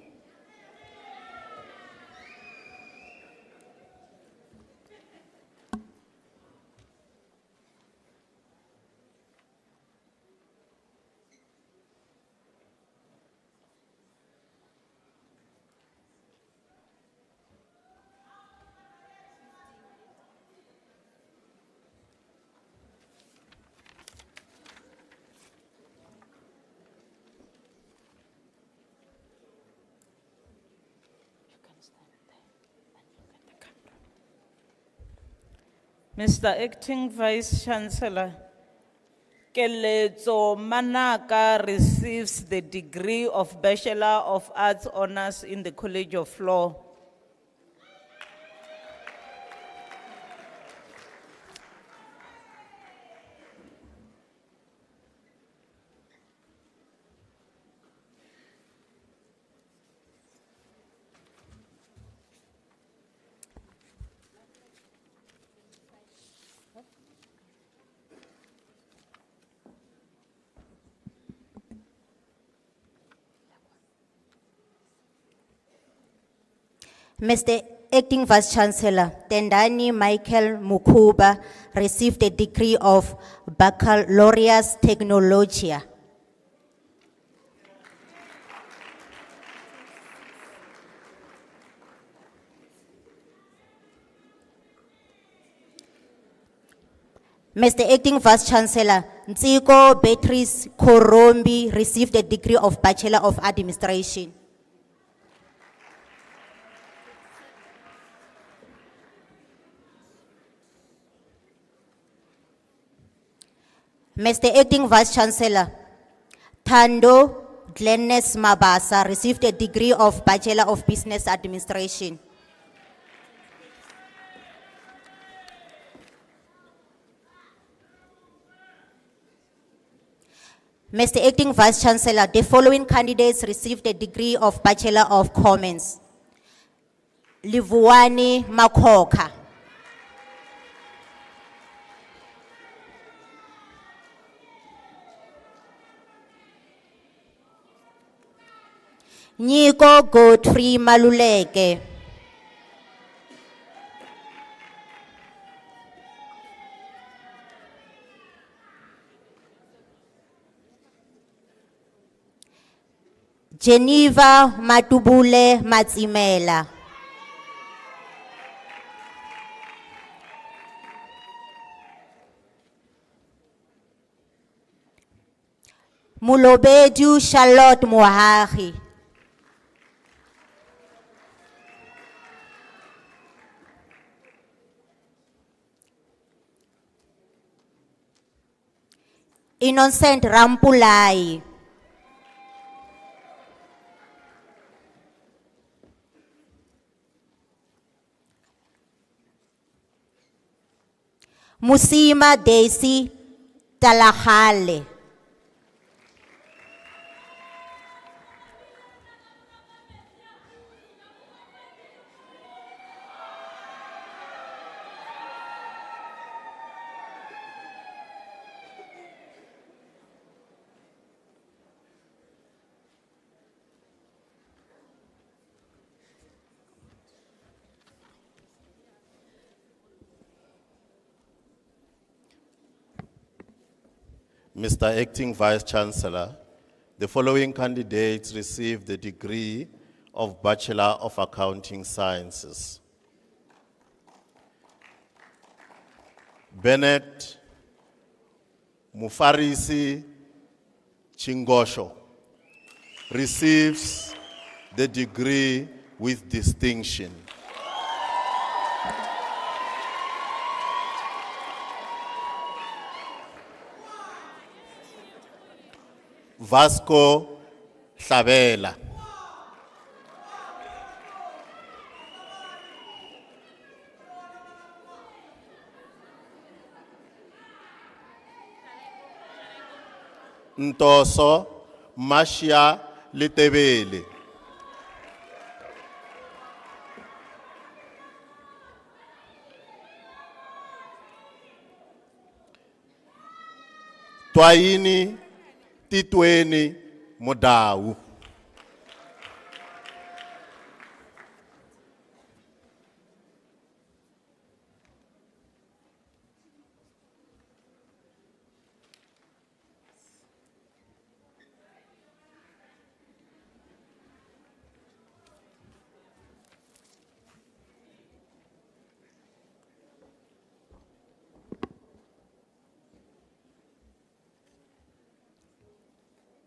Mr. Acting Vice Chancellor, Keletso Manaka receives the degree of Bachelor of Arts Honors in the College of Law. Mr. Acting Vice Chancellor, Tendani Michael Mukuba received a degree of Baccalaureus Technologia. Mr. Acting Vice Chancellor, Ntsiko Beatrice Korombi received a degree of Bachelor of Administration. Mr. Acting Vice Chancellor, Thando Glennis Mabasa received a degree of Bachelor of Business Administration. Mr. Acting Vice Chancellor, the following candidates received a degree of Bachelor of Commerce. Livuani Makoka. Nico Godfrey Maluleke. Geneva Matubule Matsimela. Mulobedu Charlotte Mohari. Innocent Rampulai. Musima Daisy Talahale. Mr. Acting Vice Chancellor, the following candidates received the degree of Bachelor of Accounting Sciences. Bennett Mufarisi Chingosho receives the degree with distinction. Vasco Hlabela. Ntoso Mashia Litebele. Twaini Titweni Modau.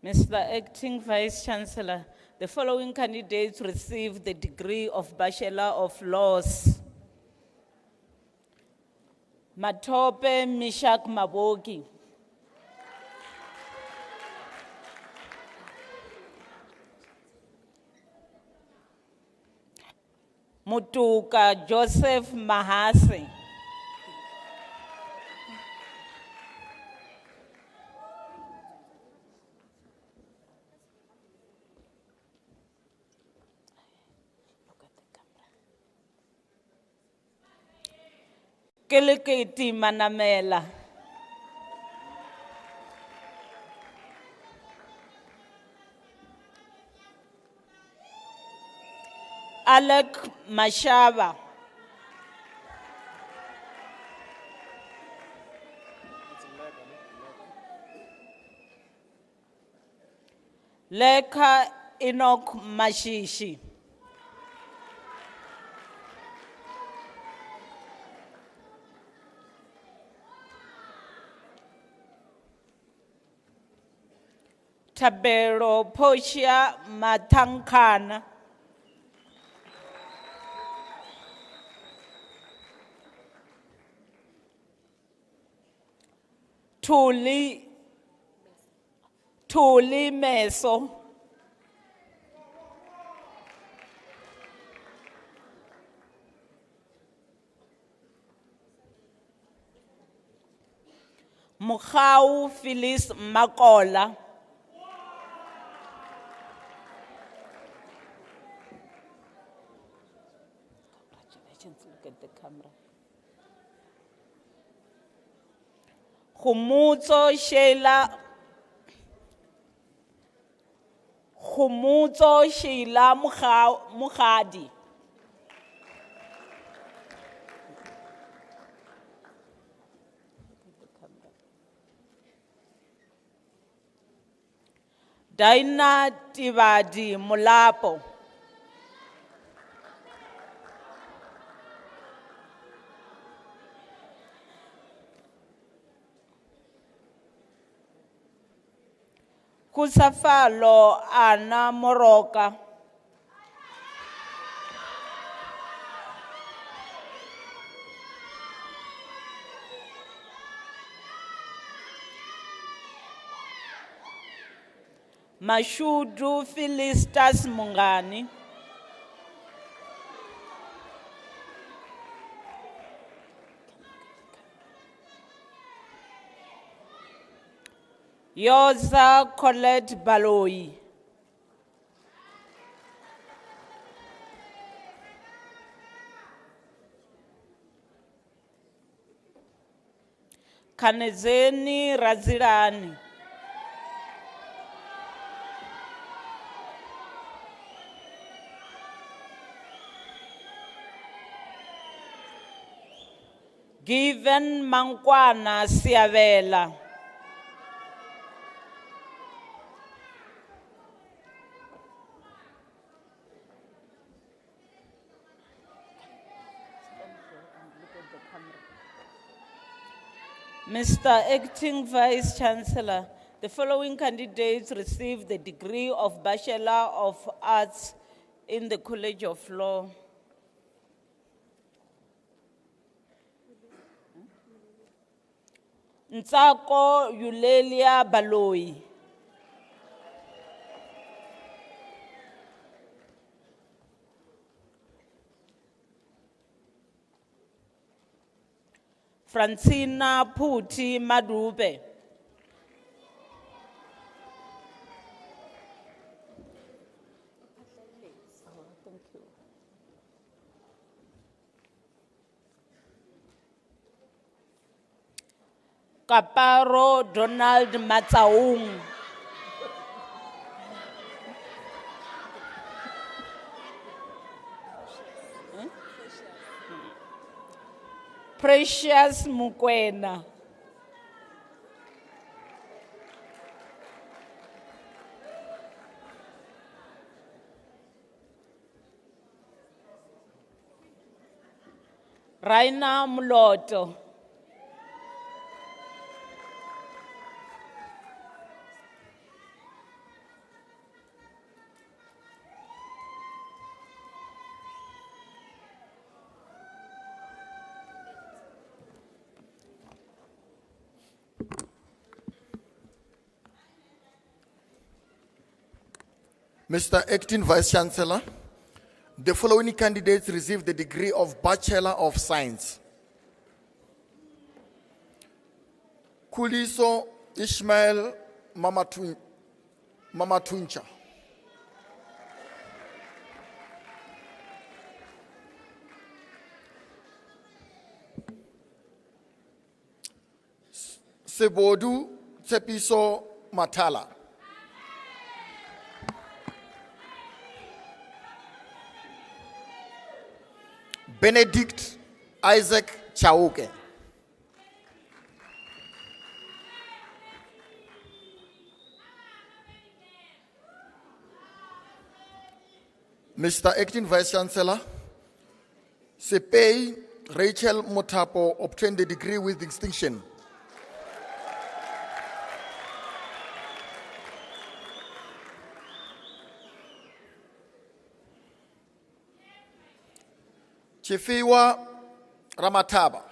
Mr. Acting Vice Chancellor, the following candidates received the degree of Bachelor of Laws. Matope Mishak Mabogi. Mutuka Joseph Mahase. Keleketi Manamela. Alec Mashaba. Leka Enoch Mashishi. Tabero Poshia Matankana. Tuli Meso. Mukhau Phyllis Makola. Look at the camera. Khumutso Sheila Mukhadi. Daina Tivadi Mulapo. Kusafalo Ana Moroka. Mashudu Philistas Mungani. Yoza Colette Baloi. Kanezeni Razirani. Given Mankwana Siavela. Mr. Acting Vice Chancellor, the following candidates received the degree of Bachelor of Arts in the College of Law. Ntsako Yulelia Baloi. Francina Puti Madube. Kaparo Donald Matsaung. Precious Mukwena. Raina Muloto. Mr. Acting Vice Chancellor, the following candidates received the degree of Bachelor of Science. Kuliso Ishmael Mamatuncha. Sebodu Tsepiso Matala. Benedict Isaac Chauke. Mr. Acting Vice Chancellor, Sepei Rachel Motapo obtained the degree with distinction. Chifiwa Ramataba.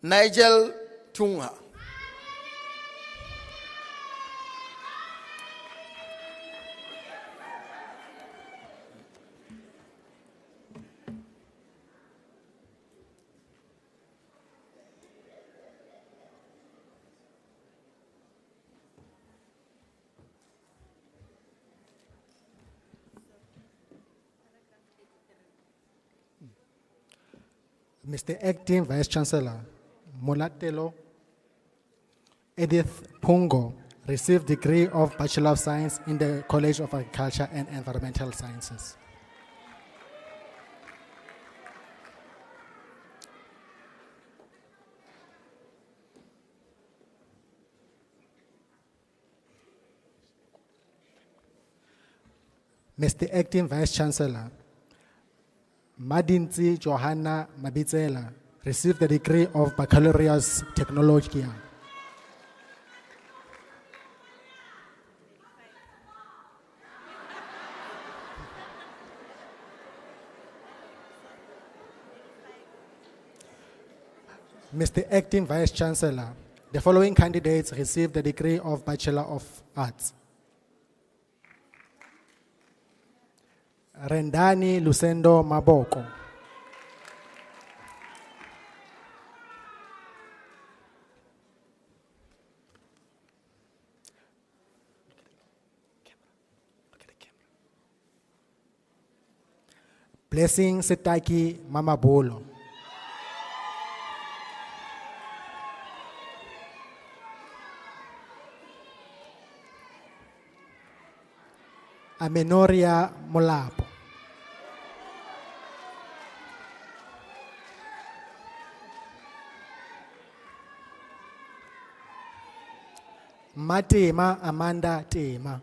Nigel Tunga. Mr. Acting Vice Chancellor, Molatelo Edith Pungo received degree of Bachelor of Science in the College of Agriculture and Environmental Sciences. Mr. Acting Vice Chancellor, Madinzi Johanna Mabitsela received the degree of Baccalaureus Technologia. Mr. Acting Vice Chancellor, the following candidates received the degree of Bachelor of Arts. Rendani Lucendo Maboko. Blessing Setaki Mamabolo. Amenoria Molapo. Matema Amanda Tema.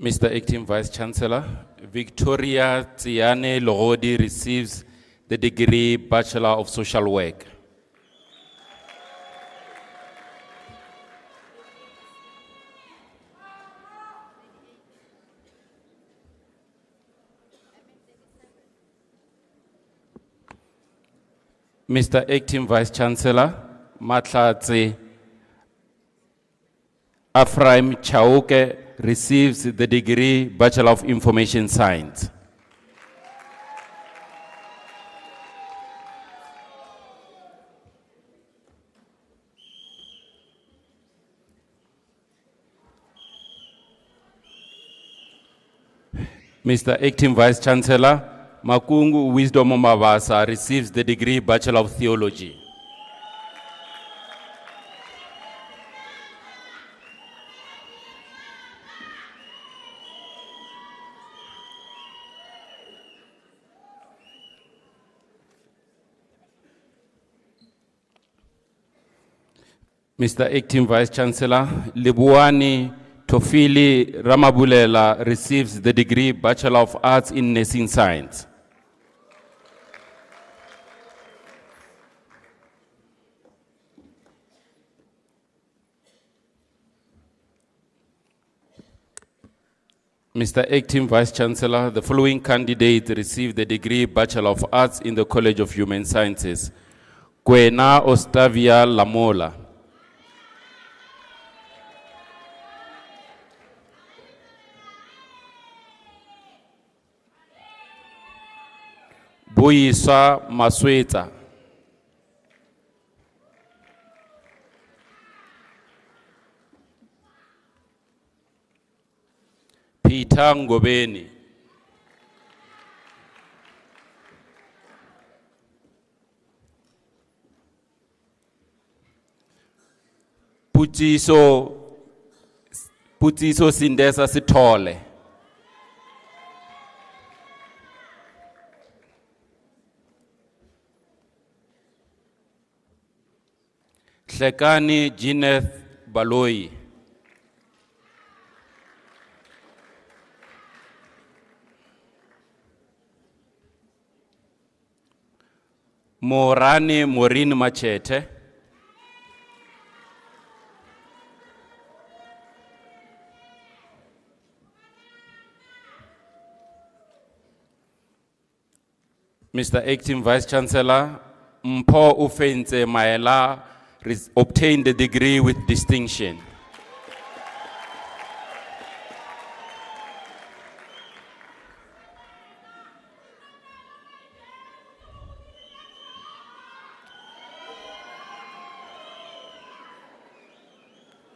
Mr. Acting Vice Chancellor, Victoria Tsiane Logodi receives the degree Bachelor of Social Work. Mr. Acting Vice Chancellor, Matlatse Afraim Chauke receives the degree Bachelor of Information Science. Mr. Acting Vice Chancellor, Makungu Wisdom Mabasa receives the degree Bachelor of Theology. Mr. Acting Vice Chancellor, Libuani Tofili Ramabulela receives the degree Bachelor of Arts in Nursing Science. Mr. Acting Vice Chancellor, the following candidates received the degree Bachelor of Arts in the College of Human Sciences. Kwena Ostavia Lamola. Buyiswa Masweta. Peter Ngobeni. Putiso Sindesa Sithole. Hlekani Gineth Baloi. Morani Morin Machete. Mr. Acting Vice Chancellor, Mpo Ufenze Maela obtained the degree with distinction.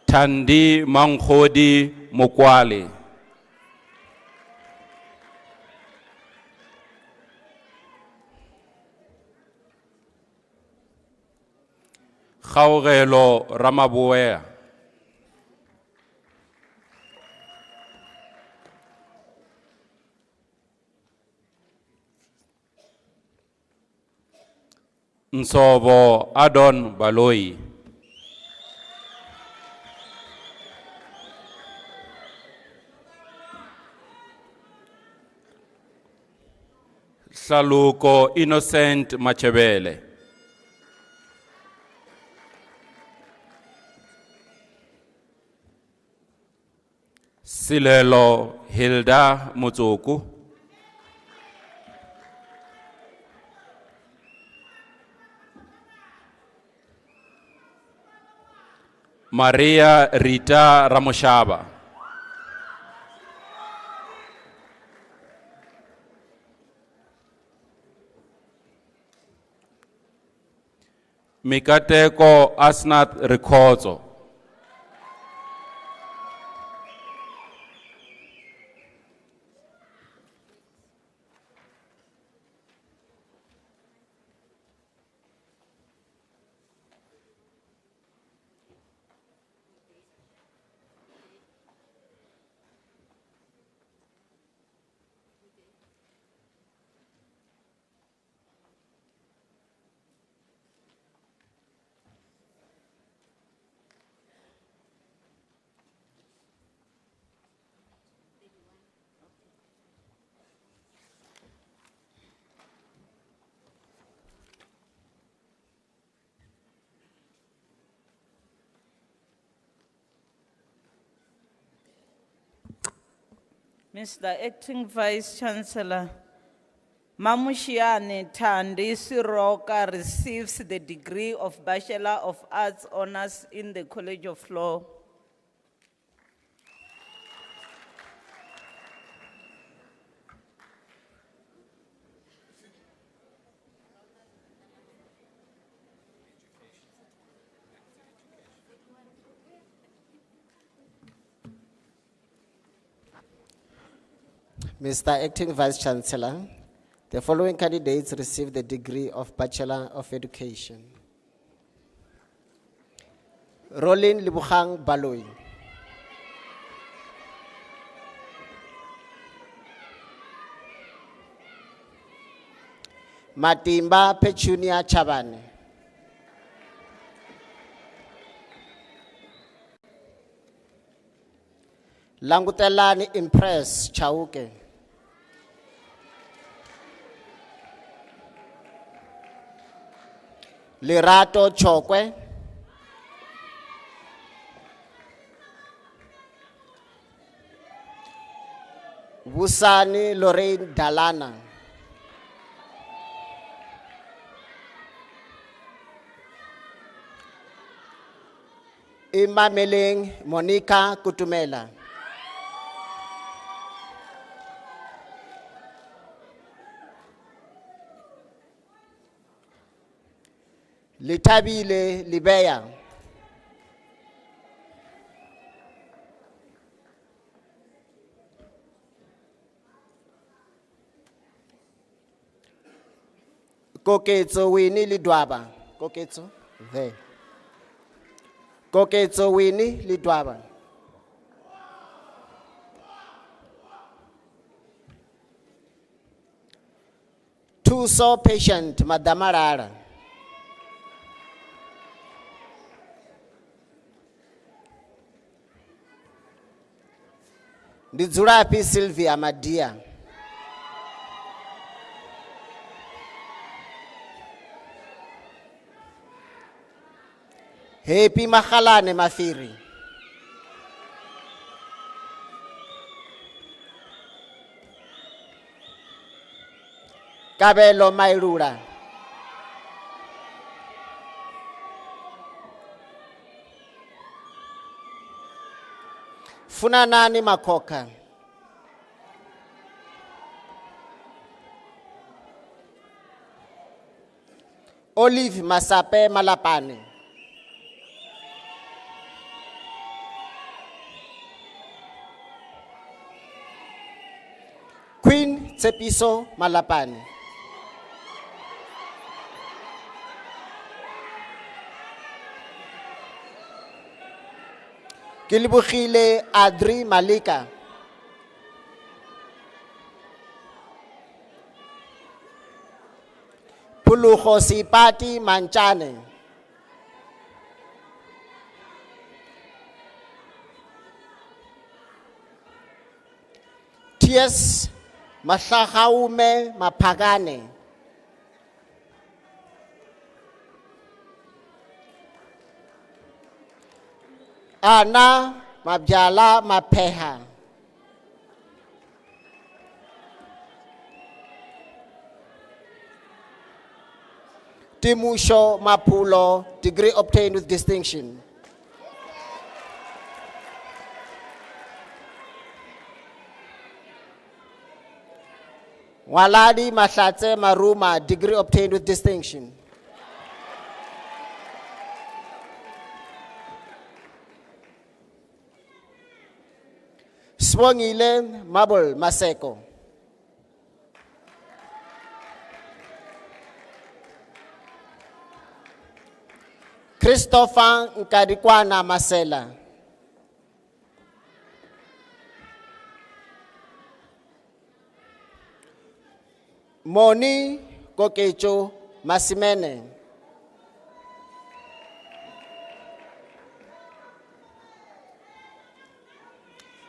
Tandi Mangkhodi Mokwale. Khaogelo Ramabuea. Nsovo Adon Baloi. Saluko Innocent Machebele. Silelo Hilda Mutsuku. Maria Rita Ramoshaba. Mikateko Asnath Rikozo. Mr. Acting Vice Chancellor, Mamushiane Thandi Siroka receives the degree of Bachelor of Arts Honors in the College of Law. Mr. Acting Vice Chancellor, the following candidates receive the degree of Bachelor of Education. Rolin Libukhang Baloy. Matimba Petunia Chabane. Langutelani Impress Chauke. Lirato Chokwe. Wusani Lorraine Dalana. Imameling Monica Kutumela. Litabile Libeya. Koketso Winnie Lidwaba. Koketso? There. Koketso Winnie Lidwaba. Tuso patient Madamarara. Dizurapi Sylvia Madia. Happy Mahalane Mafiri. Kabelo Mairura. Funanani Makoka. Olive Masape Malapane. Queen Tsepiso Malapane. Kilibukhile Adri Malika. Puluho Sipati Manchane. Ties Masahaume Mapagane. Ana Mabjala Mapeha. Timusho Mapulo, degree obtained with distinction. Waladi Mashatse Maruma, degree obtained with distinction. Swangile Mabul Maseko. Christopher Nkadikwana Masela. Moni Kokecho Masimene.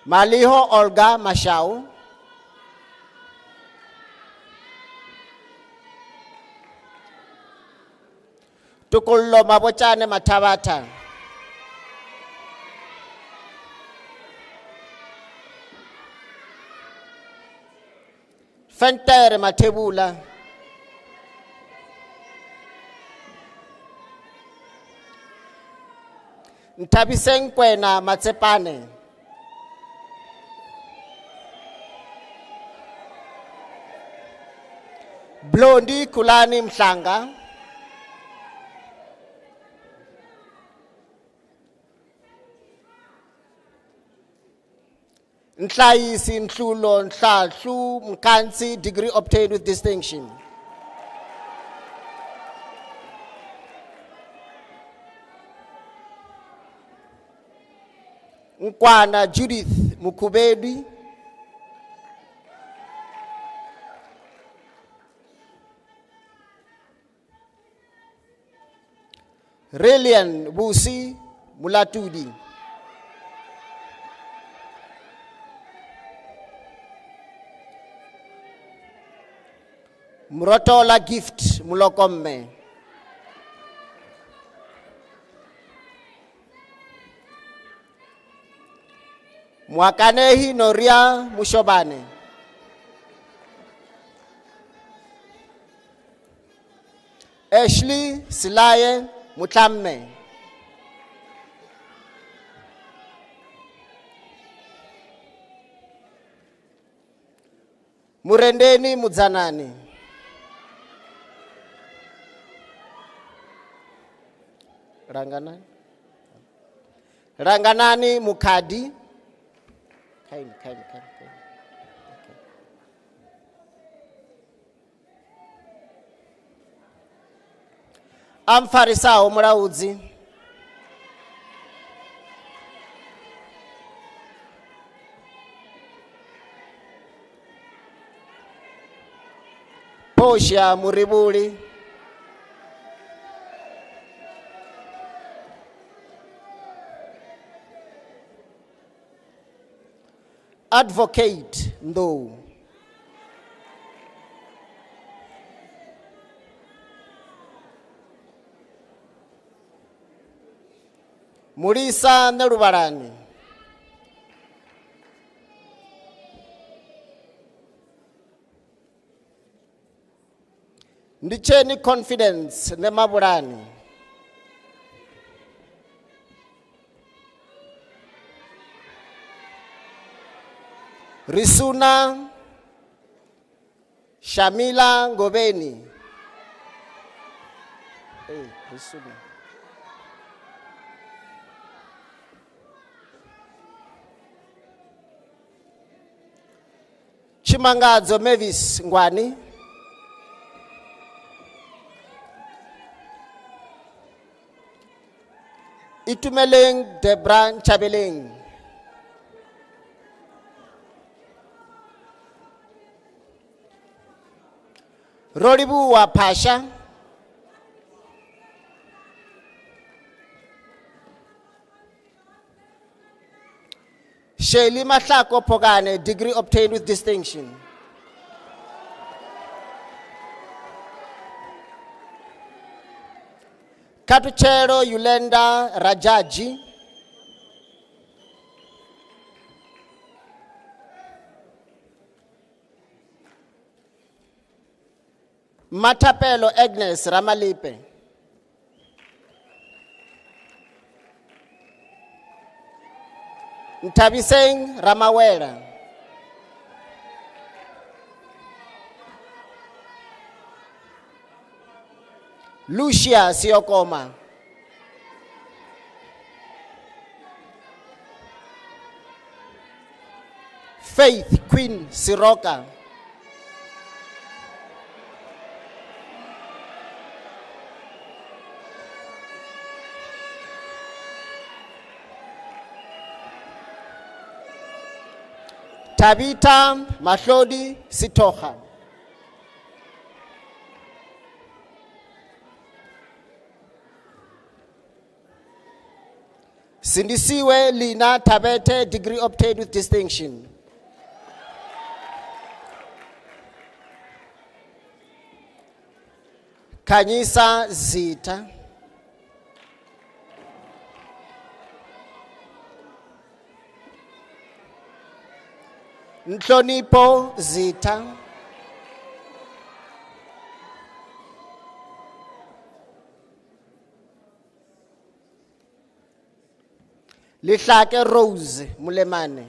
Maliho Olga Mashau. Tukullo Mabochane Matabata. Fentere Matebula. Ntabiseng Kwena Matsepane. Blondi Kulani Mhlanga. Nhlayisi Nhlulo Nhlahlu Mkansi, degree obtained with distinction. Nkwana Judith Mukubedi. Relian Busi Mulatudi. Mrotola Gift Mulokomme. Mwakanehi Noria Mushobane. Ashley Silaye Mutlamme. Murendeni Mudzanani. Ranganani Mukadi. Kind. Amfarisa Muraudzi. Posha Muribuli. Advocate Ndo. Murisa Nerubarani. Ndicheni Confidence Nemaburani. Risuna Shamila Ngobeni. Hey, Risuna. Chimangadzo Mavis Ngwani. Itumeleng Debran Chabeleng. Rodibu wa Pasha. Sheli Mahlako Pogane, degree obtained with distinction. Katuchero Yulenda Rajaji. Matapelo Agnes Ramalipe. Ntabiseng Ramawera. Lucia Siokoma. Faith Queen Siroka. Tabita Mahlodi Sitoha. Sindisiwe Lina Tabete, degree obtained with distinction. Kanyisa Zita. Nhlonipo Zita. Lihlake Rose Mulemane.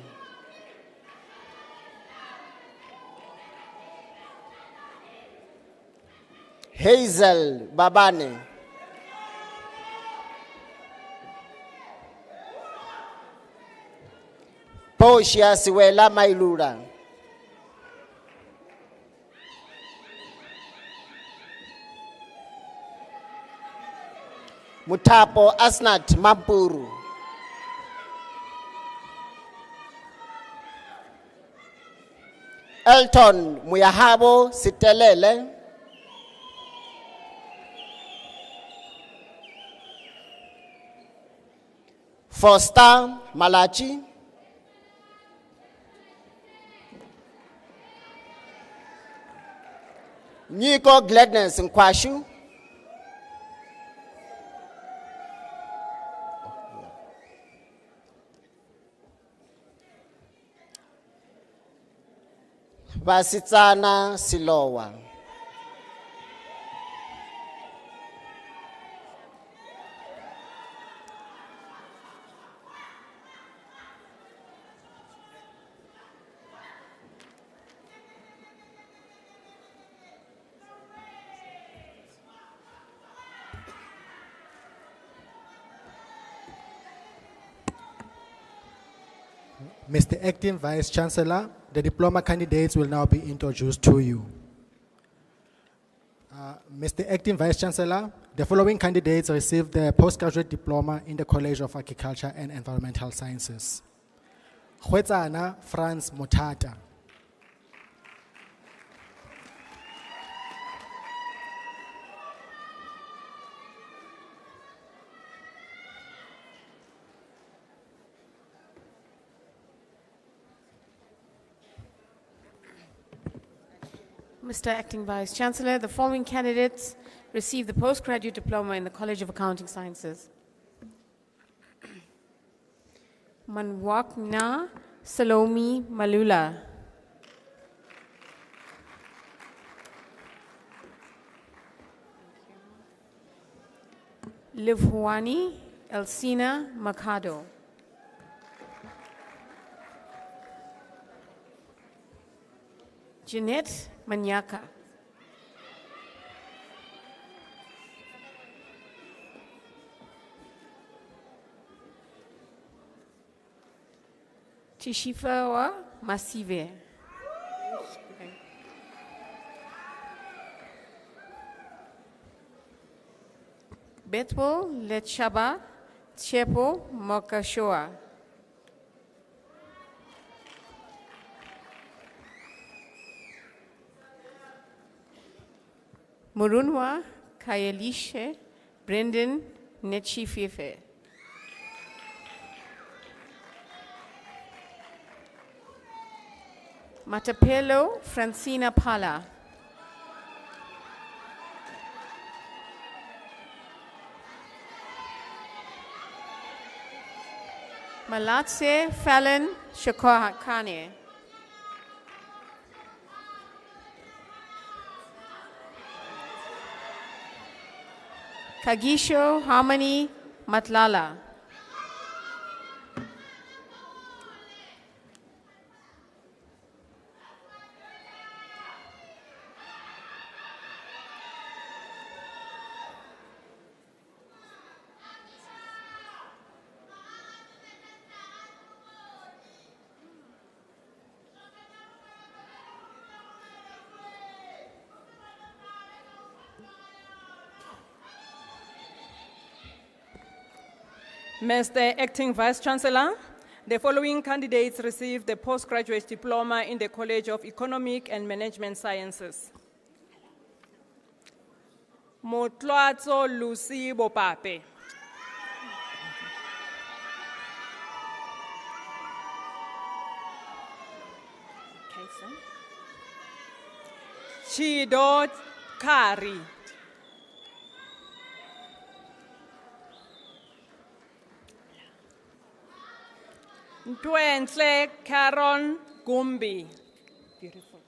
Hazel Babane. Portia Siwela Mailura. Mutapo Asnat Mampuru. Elton Muyahabo Sitelele. Foster Malachi. Nico Gladness Nkwashu. Basitsana Silowa. Mr. Acting Vice Chancellor, the diploma candidates will now be introduced to you. Mr. Acting Vice Chancellor, the following candidates received their postgraduate diploma in the College of Agriculture and Environmental Sciences. Khwetsana Franz Motata. Mr. Acting Vice Chancellor, the following candidates received the postgraduate diploma in the College of Accounting Sciences. Manwakna Salomi Malula. Livhuani Elsina Makado. Jeanette Manyaka. Tishifawa Masive. Betwell Lechaba Chepo Mokashoa. Murunwa Kayelishe Brendan Nechifefe. Matapelo Francina Pala. Malatse Fallon Shakokane. Kagisho Harmony Matlala. Mr. Acting Vice Chancellor, the following candidates received the postgraduate diploma in the College of Economic and Management Sciences. Motlwazo Lucy Bopape. Chido Kari. Ntwentle Caron Gumbi. Beautiful.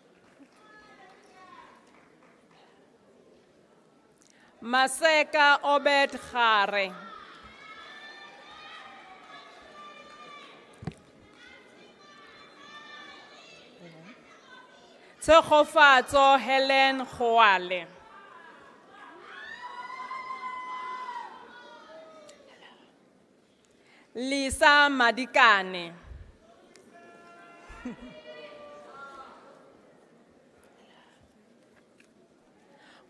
Maseka Obed Khare. Tshegofatso Helen Goale. Lisa Madikane.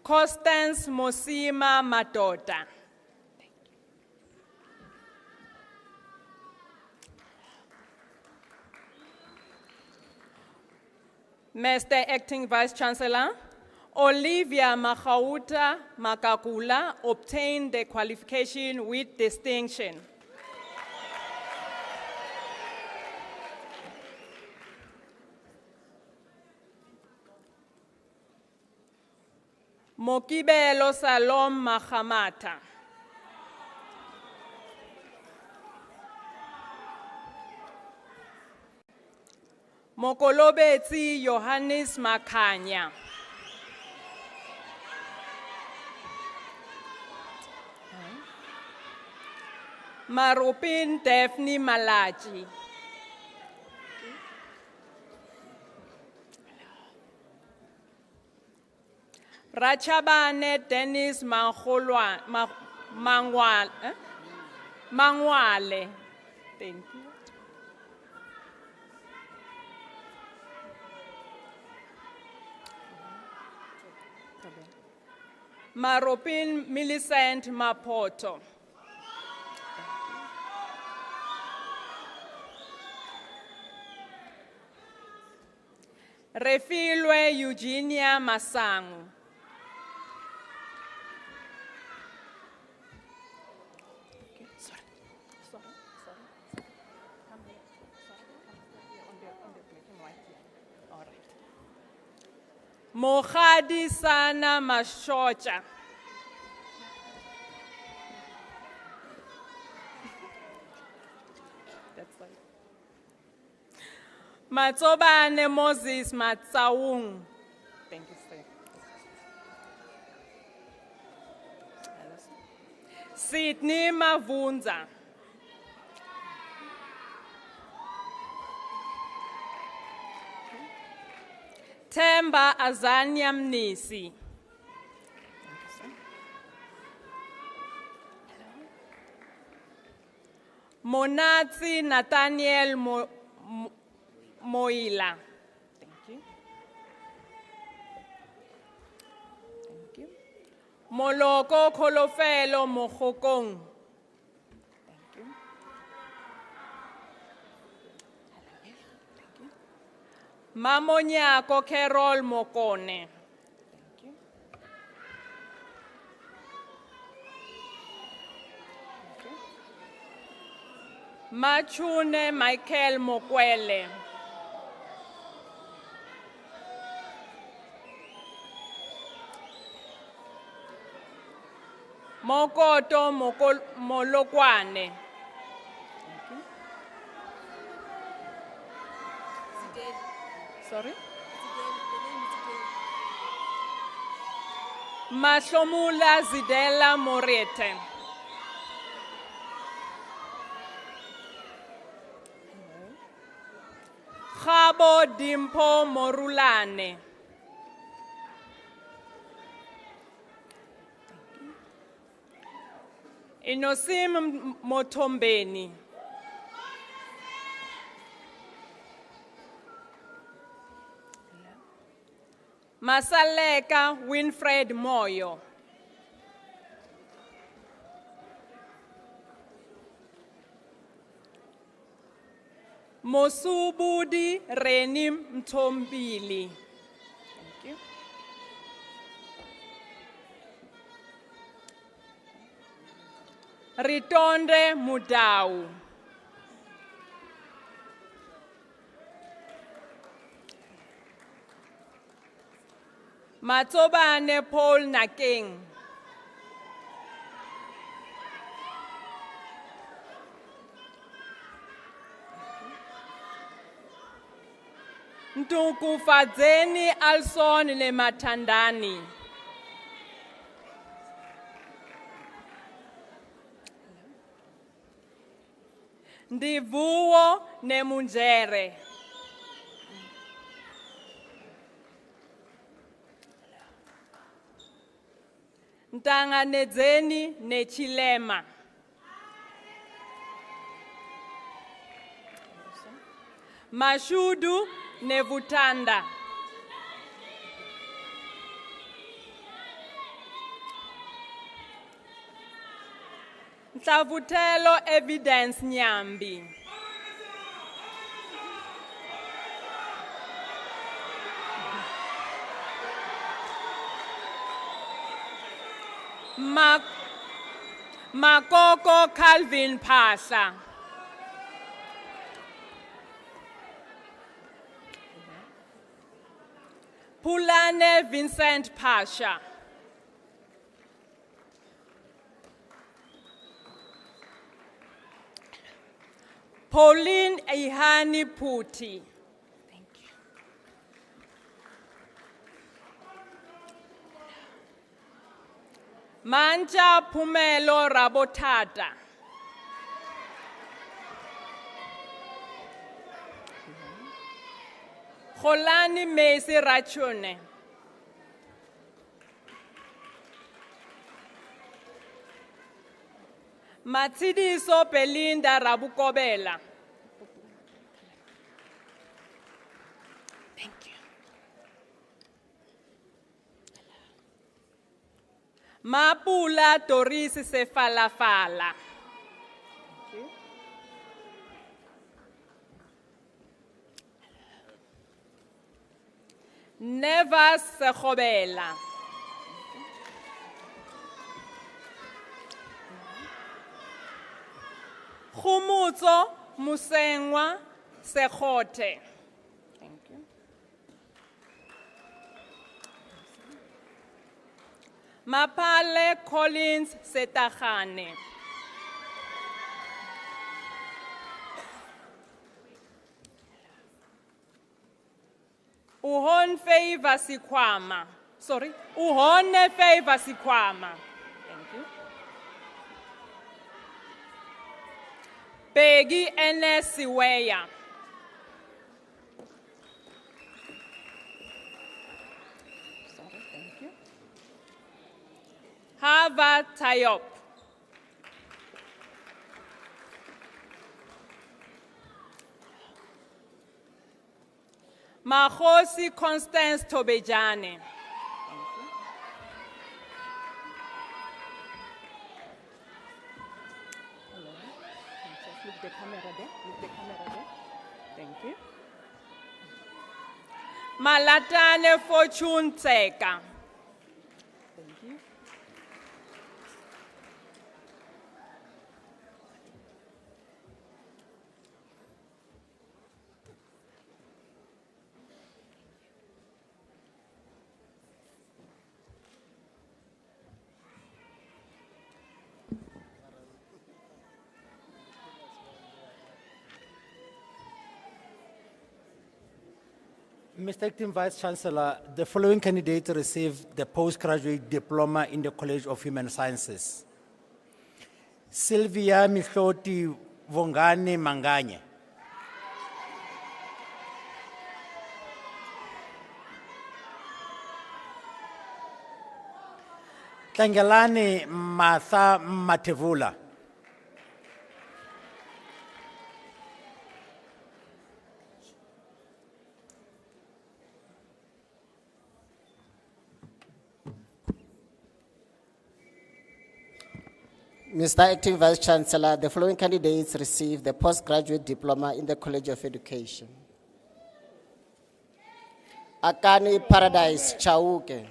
Constance Mosima Matota. Mr. Acting Vice Chancellor, Olivia Makauta Makakula obtained the qualification with distinction. Mokibelo Salom Mahamata. Mokolobetsi Johannes Makanya. Marupin Daphne Malachi. Rachabane Dennis Mangwale. Thank you. Maropin Millicent Mapoto. Refilwe Eugenia Masangu. Mohadi Sana Mashocha. That's right. Matsobane Moses Matsaung. Thank you, sir. Sydney Mavunza. Temba Azania Mnisi. Monatsi Nathaniel Moila. Thank you. Thank you. Moloko Kolofelo Mojokong. Mamonyako Carol Mokone. Thank you. Machune Michael Mokwele. Mokoto Molokwane. Sorry? Mahlomula Zidela Morete. Khabo Dimpo Morulane. Inosim Motombeni. Masaleka Winfred Moyo. Mosubudi Renim Mtombili. Thank you. Ritonde Mudau. Matsobane Paul Nakeng. Ntukufadzeni Alson le Matandani. Ndivuo Nemunjere. Ntanganedzeni nechilema. Mashudu nevutanda. Ntavutelo evidence nyambi. Makoko Calvin Pasha. Pulane Vincent Pasha. Pauline Ihani Puti. Manja Pumelo Rabotata. Kholani Mesi Rachune. Matsidiso Belinda Rabukobela. Mapula Doris Sefalafala. Never Sekhobela. Khumutso Musengwa Sekhote. Mapale Collins Setahane. Uhon Favor Sikwama. Sorry. Uhone Favor Sikwama. Thank you. Peggy N.S. Siweya. Sorry, thank you. Hava Tayop. Mahosi Constance Tobejane. Look the camera there. Look the camera there. Thank you. Malatane Fortune Tseka. Thank you. Mr. Acting Vice Chancellor, the following candidates received the postgraduate diploma in the College of Human Sciences. Sylvia Mihloti Vongane Manganye. Tangelani Martha Matevula. Mr. Acting Vice Chancellor, the following candidates received the postgraduate diploma in the College of Education. Akani Paradise Chauke.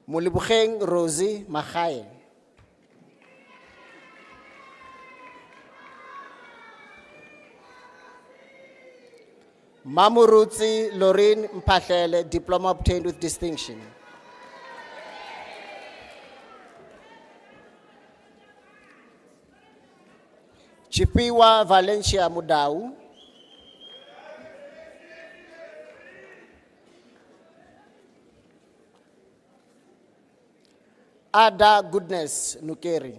Mulibukheng Rosie Mahaye. Mamurutsi Lorraine Mpahlele, diploma obtained with distinction. Chipiwa Valencia Mudau. Ada Goodness Nukeri.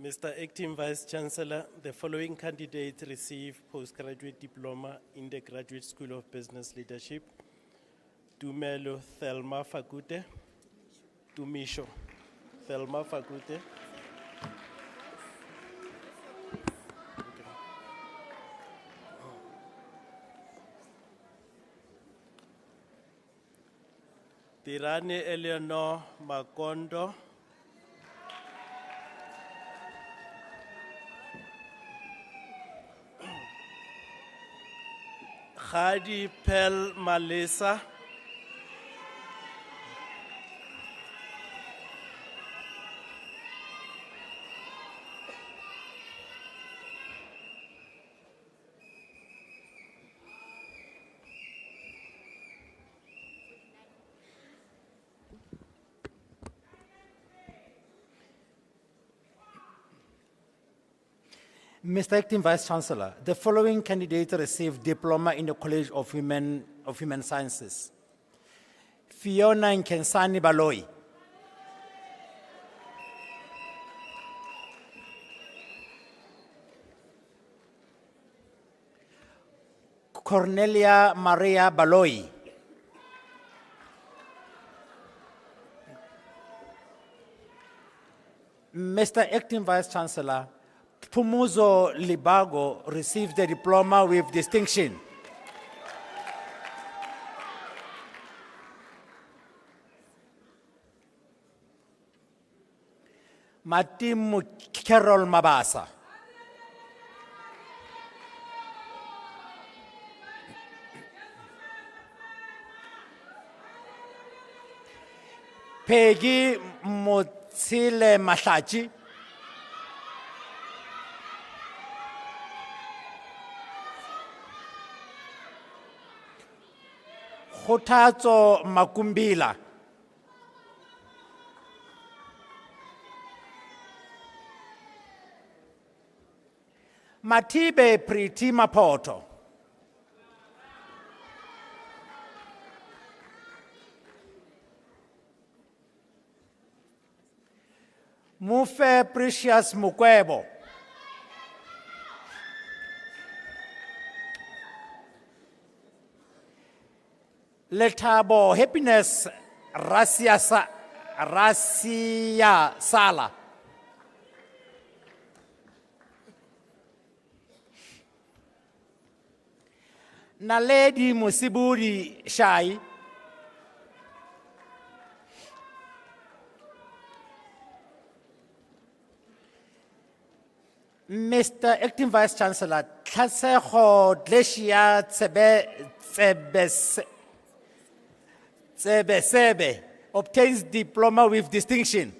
Mr. Acting Vice Chancellor, the following candidates receive postgraduate diploma in the Graduate School of Business Leadership. Tumelo Thelma Fakute. Tumisho Thelma Fakute. Tirani Eleanor Makondo. Khadi Pel Malisa. Mr. Acting Vice Chancellor, the following candidates received diploma in the College of Human Sciences. Fiona Nkensani Baloi. Cornelia Maria Baloi. Mr. Acting Vice Chancellor, Pumuzo Libago received the diploma with distinction. Matimu Carol Mabasa. Peggy Motsile Mahlachi. Kgothatso Makumbila. Matibe Priti Mapoto. Mufe Precious Mukwebo. Letabo Happiness Rasia Sala. Naledi Musiburi Shai. Mr. Acting Vice Chancellor, Tlaseho Dleshia Tsebe obtains diploma with distinction.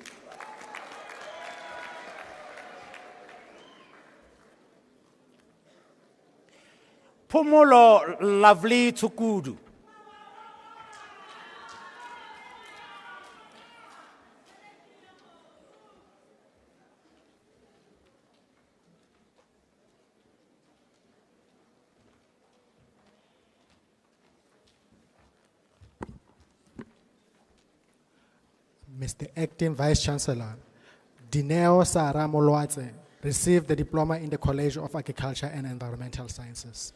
Pumulo Lovely Tukudu. Mr. Acting Vice Chancellor, Dineo Sara Molwatse received the diploma in the College of Agriculture and Environmental Sciences.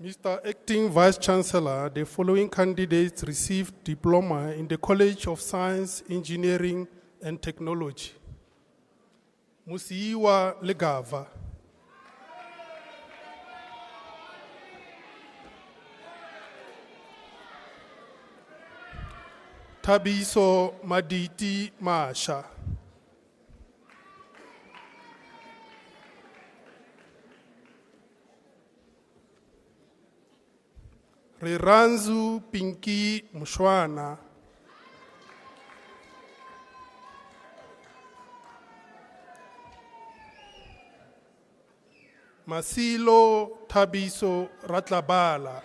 Mr. Acting Vice Chancellor, the following candidates received diploma in the College of Science, Engineering and Technology. Musiiwa Legava. Tabiso Maditi Masha. Riranzu Pinky Mushwana. Masilo Tabiso Ratlabala.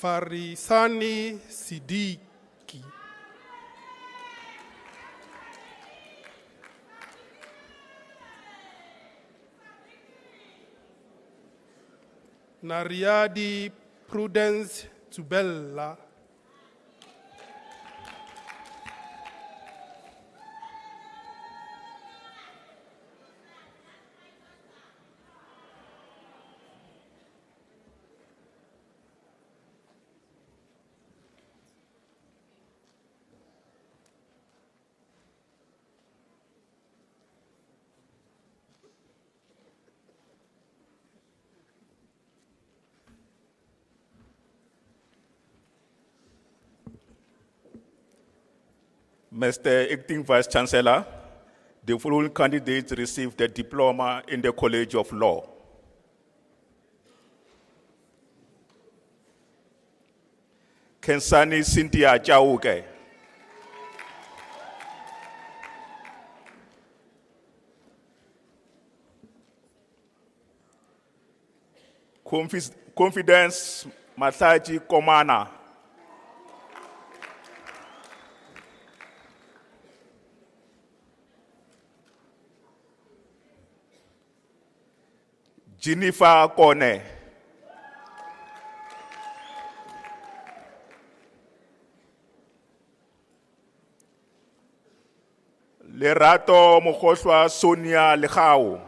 Farisani Sidiki. Nariadi Prudence Tubella. Mr. Acting Vice Chancellor, the following candidates received a diploma in the College of Law. Kensani Cynthia Chauke. Confidence Mataji Komana. Jennifer Kone. Lerato Mokoswa Sonia Lehao.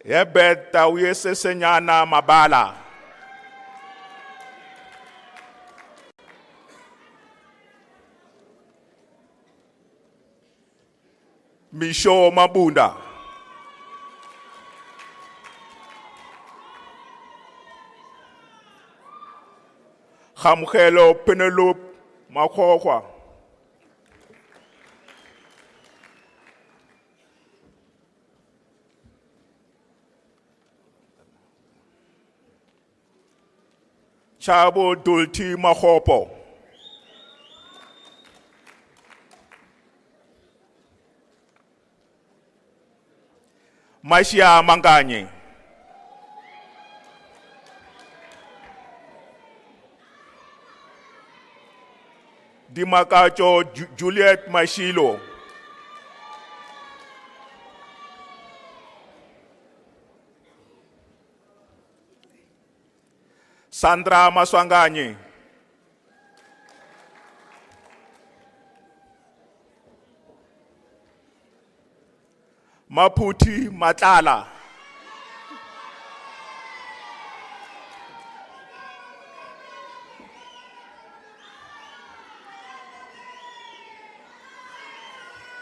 Yebet Tawiese Senyana Mabala. Misho Mabunda. Hamkhelo Penelope Makhokwa. Chabo Dulti Mahopo. Maisha Manganye. Dimakacho Juliet Mashilo. Sandra Maswanganye. Maputi Matala.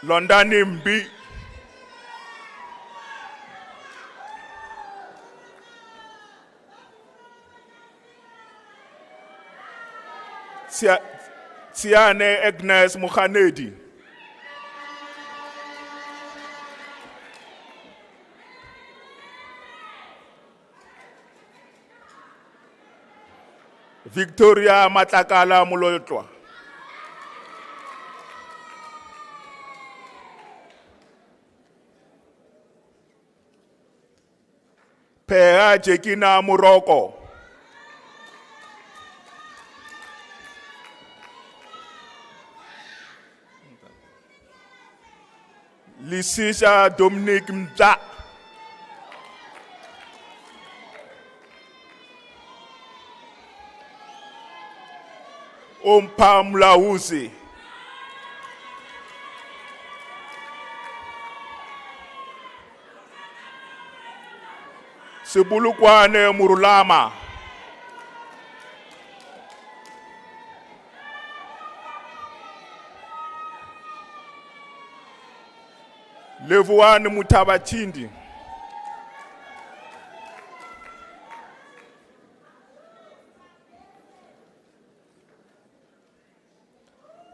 Londani Mbi. Tiane Agnes Mukhanedi. Victoria Matakala Mulotwa. Pea Jekina Muroko. Lisisha Dominic Mta. Ompam Lausi. Sebulukwane Murulama. Levuane Mutabachindi.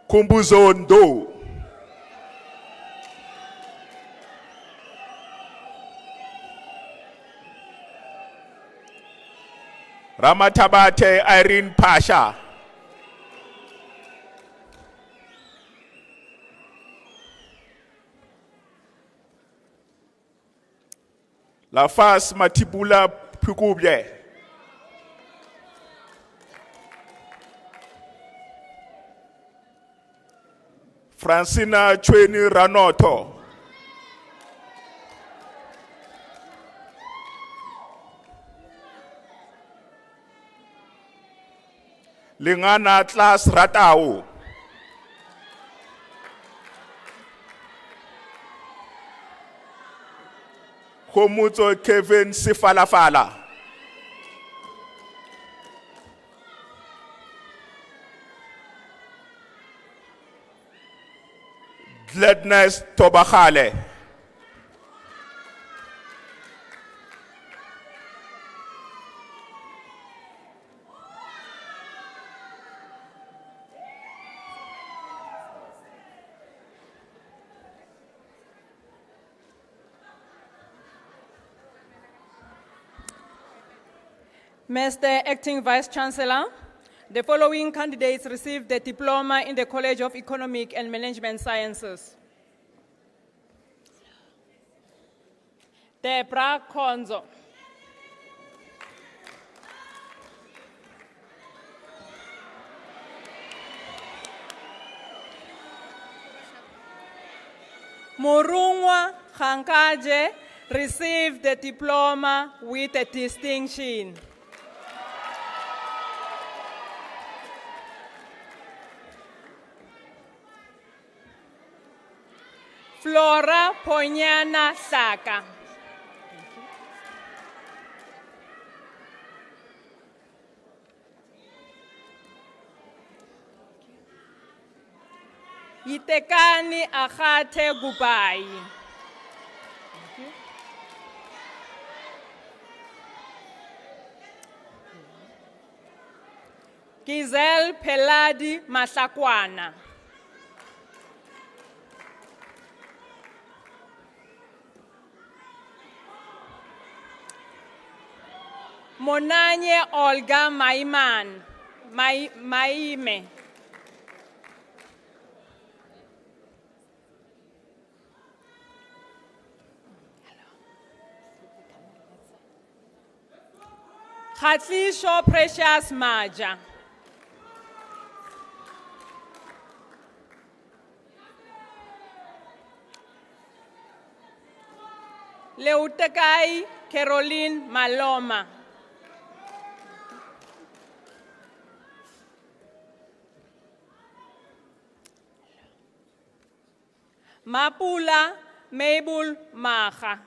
Kumbuzondo. Ramatabate Irene Pasha. La Face Matibula Pukubye. Francina Chweni Ranoto. Lingana Atlas Ratau. Komuto Kevin Sifalafala. Gladness Tobachale. Mr. Acting Vice Chancellor, the following candidates received the diploma in the College of Economic and Management Sciences. Debra Konzo. Murungwa Khankaje received the diploma with a distinction. Flora Ponyana Saka. Yitekani Akhate Gubai. Giselle Peladi Masakwana. Monanye Olga Maime. Khatlisho Precious Maja. Leutakai Caroline Maloma. Mapula Mabel Maha.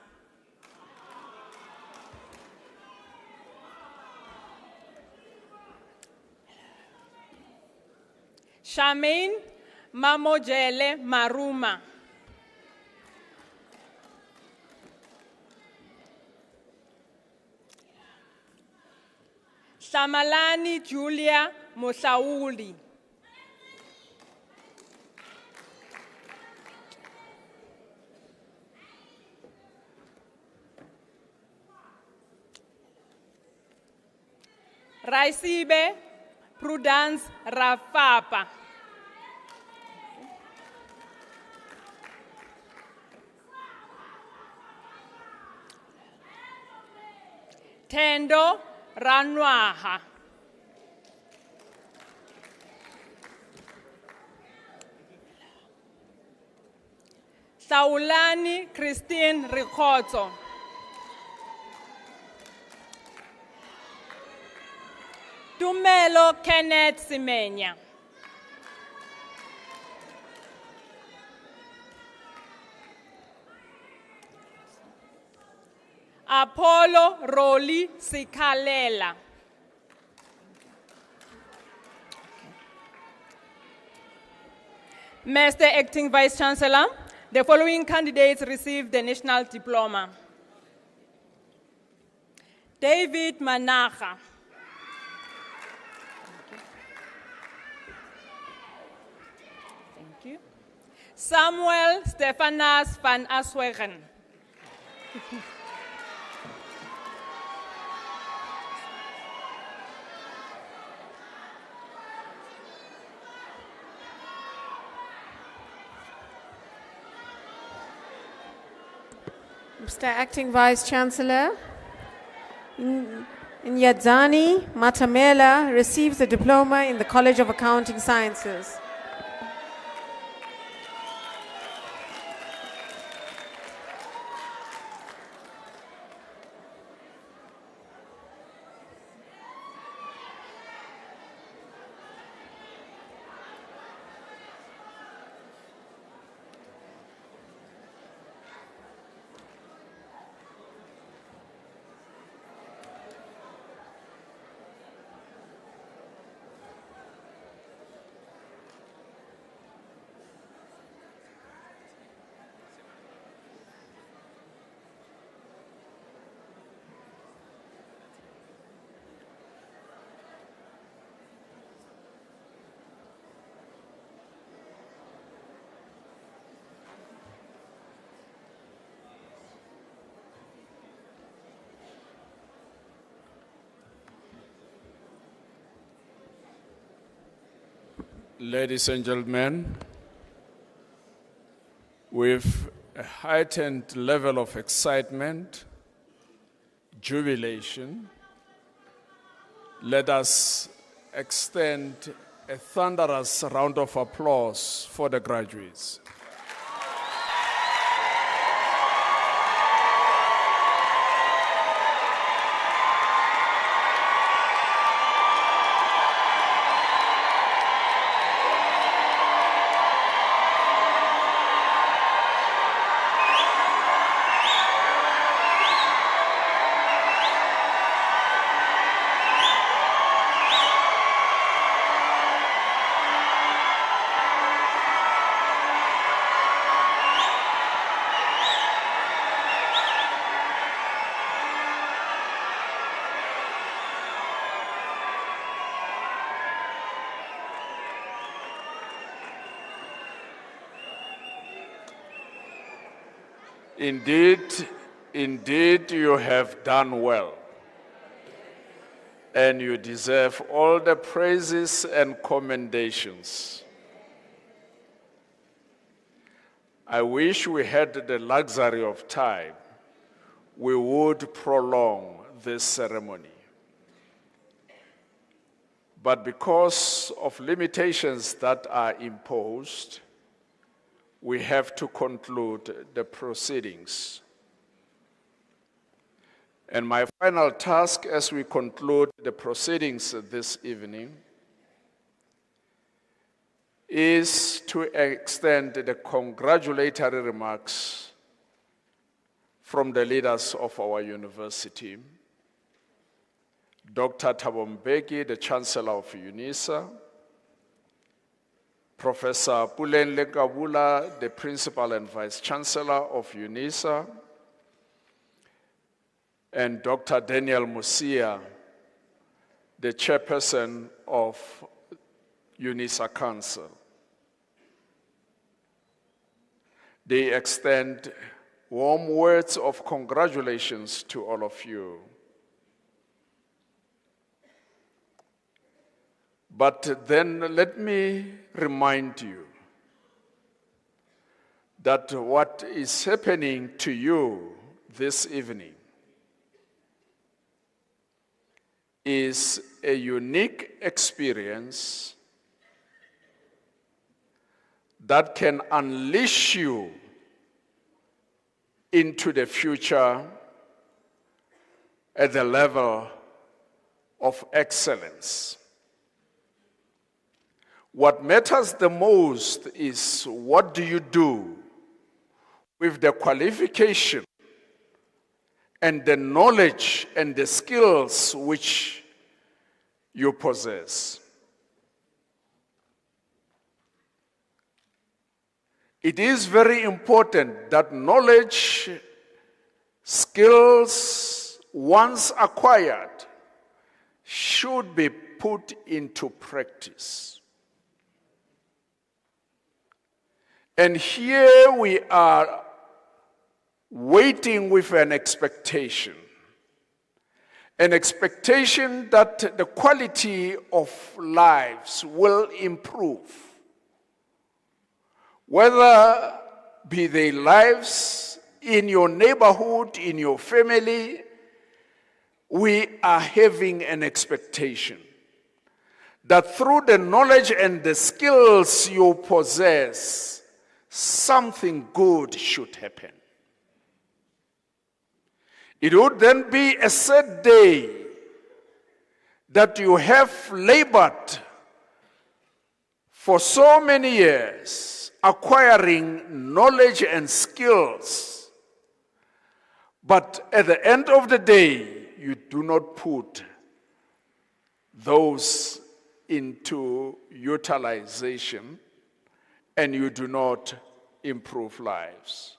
Charmaine Mamojele Maruma. Samalani Julia Musauli. Raisibe Prudence Rafapa. Tendo Ranwaha. Saulani Christine Ricoto. Tumelo Kenneth Simenya. Apollo Roli Sikalela. Mr. Acting Vice Chancellor, the following candidates received the national diploma. David Managa. Thank you. Samuel Stephanas van Aswegen. Mr. Acting Vice Chancellor, Nyadzani Matamela receives a diploma in the College of Accounting Sciences. Ladies and gentlemen, with a heightened level of excitement, jubilation, let us extend a thunderous round of applause for the graduates. Indeed, you have done well, and you deserve all the praises and commendations. I wish we had the luxury of time. We would prolong this ceremony. But because of limitations that are imposed, we have to conclude the proceedings. And my final task as we conclude the proceedings this evening is to extend the congratulatory remarks from the leaders of our university. Dr. Thabo Mbeki, the Chancellor of UNISA, Professor Pulenle Kabula, the Principal and Vice Chancellor of UNISA, and Dr. Daniel Musia, the Chairperson of UNISA Council. They extend warm words of congratulations to all of you. But then let me remind you that what is happening to you this evening is a unique experience that can unleash you into the future at the level of excellence. What matters the most is what do you do with the qualification and the knowledge and the skills which you possess. It is very important that knowledge, skills, once acquired, should be put into practice. And here we are waiting with an expectation that the quality of lives will improve, whether be they lives in your neighborhood, in your family, we are having an expectation that through the knowledge and the skills you possess, something good should happen. It would then be a sad day that you have labored for so many years, acquiring knowledge and skills, but at the end of the day, you do not put those into utilization and you do not improve lives.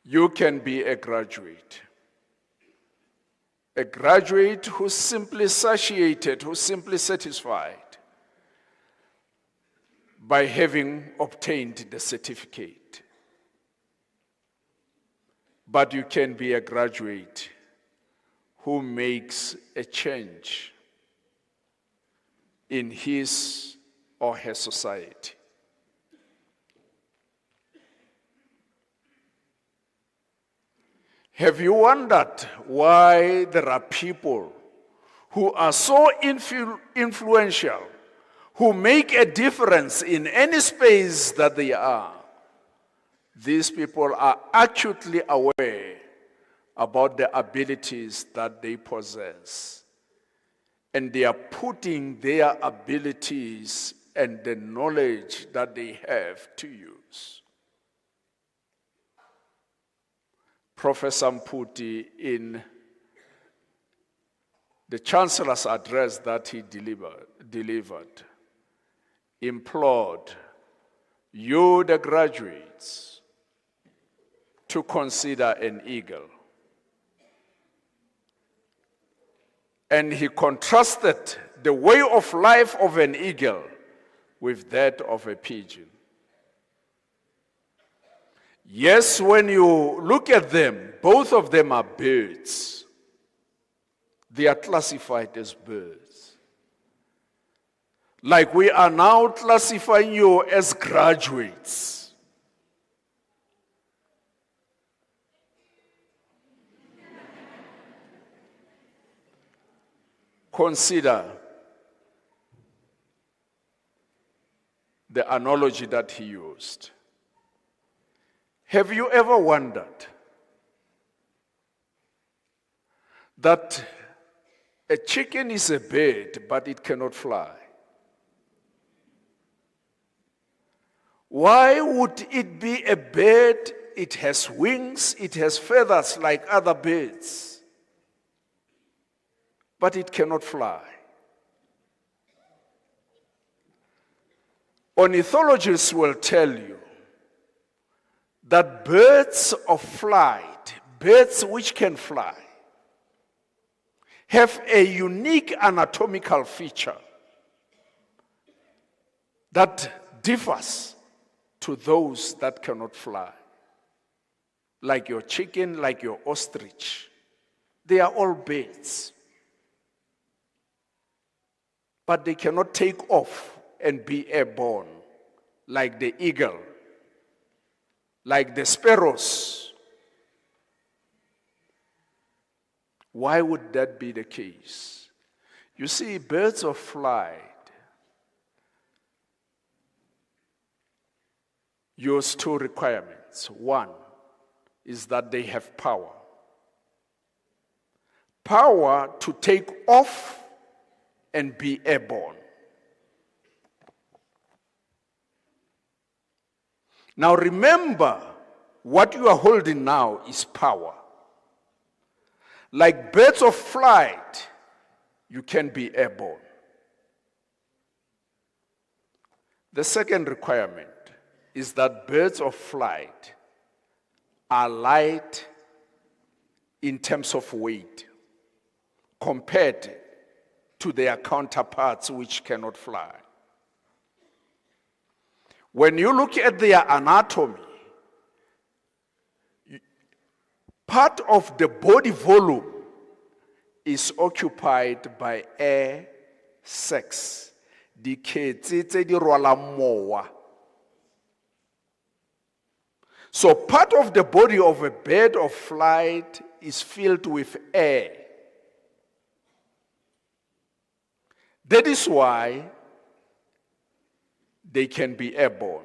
You can be a graduate who's simply satiated, who's simply satisfied by having obtained the certificate. But you can be a graduate who makes a change in his or her society. Have you wondered why there are people who are so influential, who make a difference in any space that they are? These people are acutely aware about the abilities that they possess, and they are putting their abilities and the knowledge that they have to use. Professor Mputi, in the Chancellor's address that he delivered, implored you, the graduates, to consider an eagle. And he contrasted the way of life of an eagle with that of a pigeon. Yes, when you look at them, both of them are birds. They are classified as birds. Like we are now classifying you as graduates. Consider the analogy that he used. Have you ever wondered that a chicken is a bird, but it cannot fly? Why would it be a bird? It has wings, it has feathers like other birds, but it cannot fly. Ornithologists will tell you that birds of flight, birds which can fly, have a unique anatomical feature that differs to those that cannot fly. Like your chicken, like your ostrich. They are all birds. But they cannot take off and be airborne, like the eagle, like the sparrows. Why would that be the case? You see, birds of flight use two requirements. One is that they have power. Power to take off and be airborne. Now remember, what you are holding now is power. Like birds of flight, you can be airborne. The second requirement is that birds of flight are light in terms of weight compared to their counterparts which cannot fly. When you look at their anatomy, part of the body volume is occupied by air sacs. dikgetsi tse di rwalang mowa. So part of the body of a bird of flight is filled with air. That is why they can be airborne.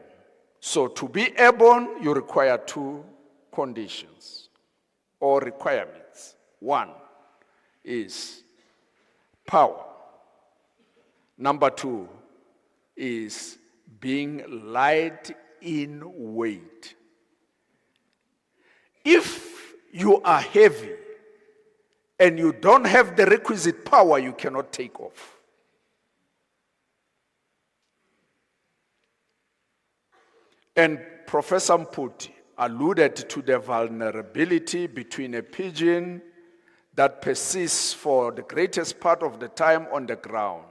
So to be airborne, you require two conditions or requirements. One is power. Number two is being light in weight. If you are heavy and you don't have the requisite power, you cannot take off. And Professor Mputi alluded to the vulnerability between a pigeon that persists for the greatest part of the time on the ground,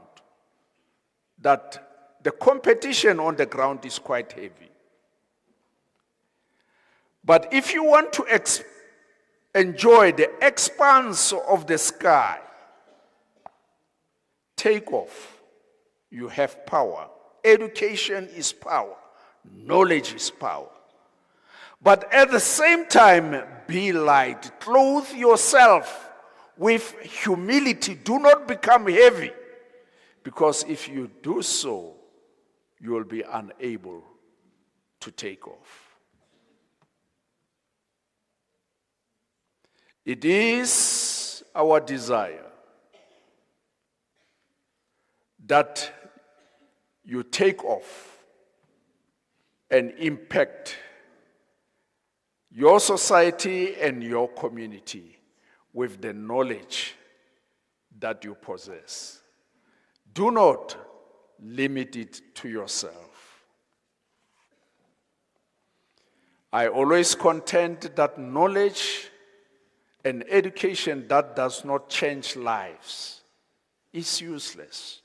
that the competition on the ground is quite heavy. But if you want to enjoy the expanse of the sky, take off. You have power. Education is power. Knowledge is power. But at the same time, be light. Clothe yourself with humility. Do not become heavy. Because if you do so, you will be unable to take off. It is our desire that you take off and impact your society and your community with the knowledge that you possess. Do not limit it to yourself. I always contend that knowledge and education that does not change lives is useless.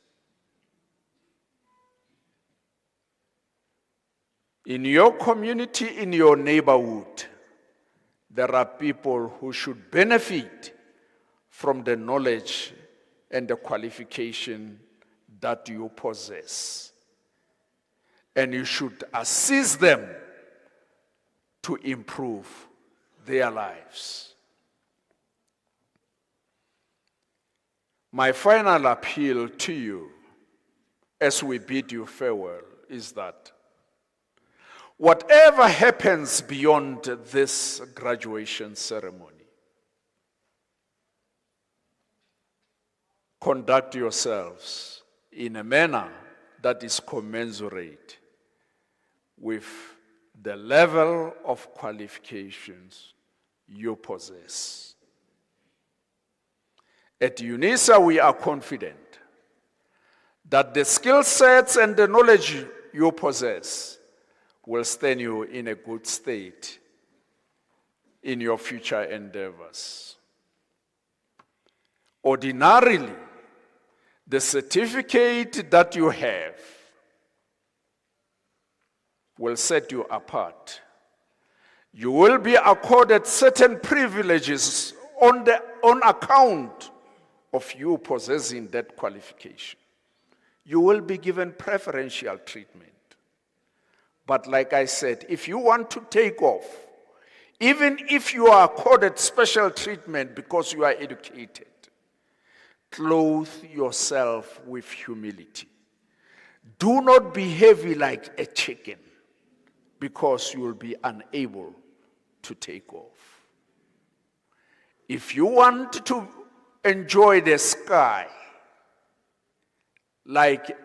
In your community, in your neighborhood, there are people who should benefit from the knowledge and the qualification that you possess. And you should assist them to improve their lives. My final appeal to you as we bid you farewell is that whatever happens beyond this graduation ceremony, conduct yourselves in a manner that is commensurate with the level of qualifications you possess. At UNISA, we are confident that the skill sets and the knowledge you possess will stand you in a good state in your future endeavors. Ordinarily, the certificate that you have will set you apart. You will be accorded certain privileges on account of you possessing that qualification. You will be given preferential treatment. But like I said, if you want to take off, even if you are accorded special treatment because you are educated, clothe yourself with humility. Do not be heavy like a chicken because you will be unable to take off. If you want to enjoy the sky like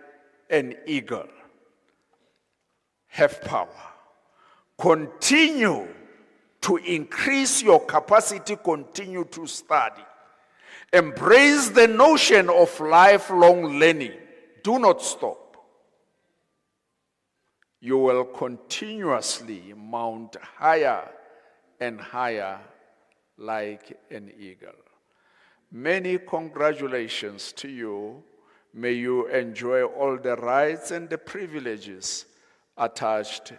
an eagle, have power. Continue to increase your capacity, continue to study. Embrace the notion of lifelong learning. Do not stop. You will continuously mount higher and higher like an eagle. Many congratulations to you. May you enjoy all the rights and the privileges attached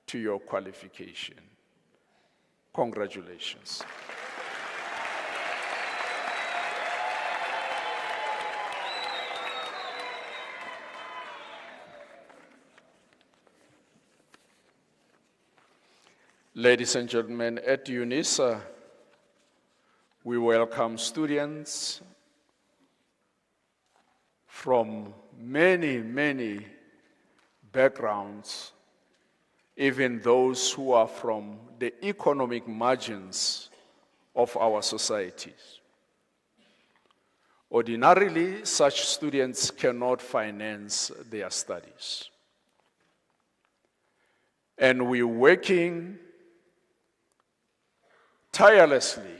to your qualification. Congratulations. Ladies and gentlemen, at UNISA, we welcome students from many, many backgrounds, even those who are from the economic margins of our societies. Ordinarily, such students cannot finance their studies. And we're working tirelessly,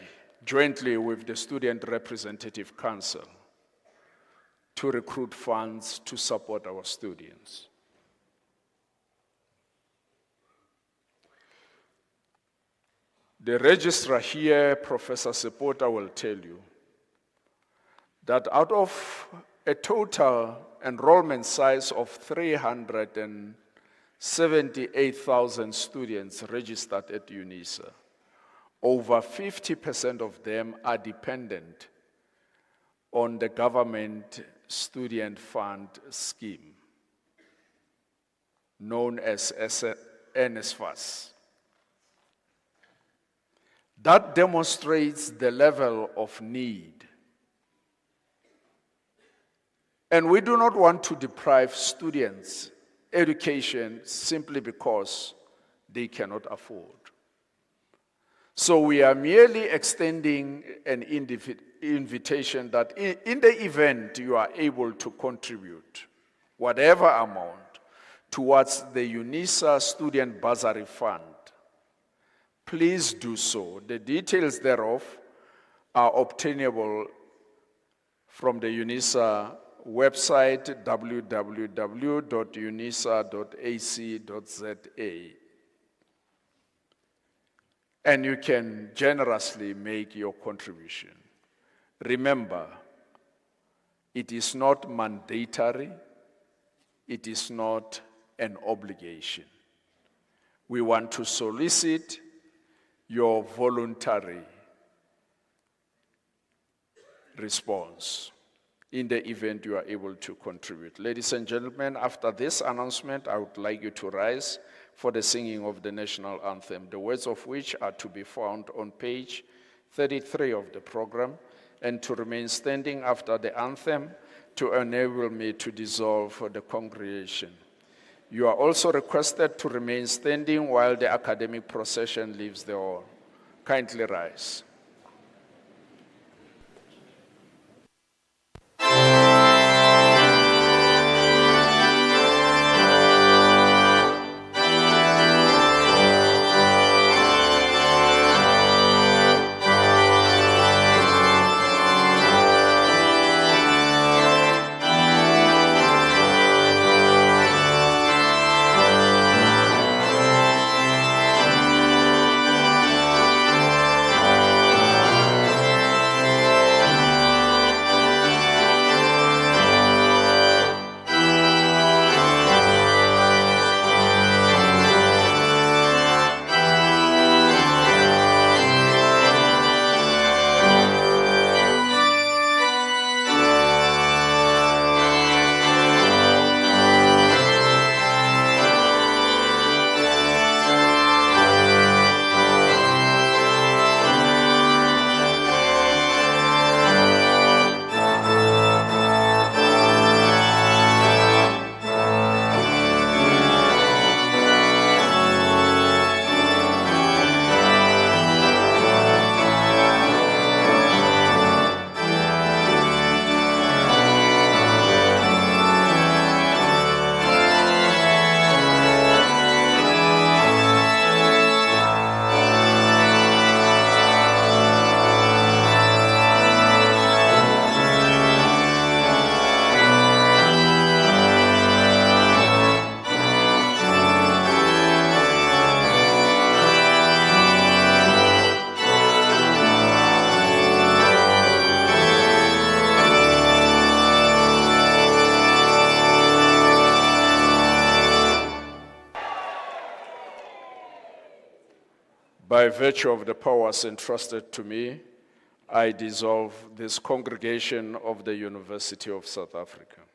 jointly with the Student Representative Council, to recruit funds to support our students. The registrar here, Professor Sepota, will tell you that out of a total enrollment size of 378,000 students registered at UNISA, over 50% of them are dependent on the government student fund scheme, known as NSFAS. That demonstrates the level of need. And we do not want to deprive students education simply because they cannot afford. So we are merely extending an invitation that in the event you are able to contribute whatever amount towards the UNISA Student Bursary Fund, please do so. The details thereof are obtainable from the UNISA website, www.unisa.ac.za. And you can generously make your contribution. Remember, it is not mandatory, it is not an obligation. We want to solicit your voluntary response in the event you are able to contribute. Ladies and gentlemen, after this announcement, I would like you to rise for the singing of the national anthem, the words of which are to be found on page 33 of the program, and to remain standing after the anthem to enable me to dissolve the congregation. You are also requested to remain standing while the academic procession leaves the hall. Kindly rise. By virtue of the powers entrusted to me, I dissolve this congregation of the University of South Africa.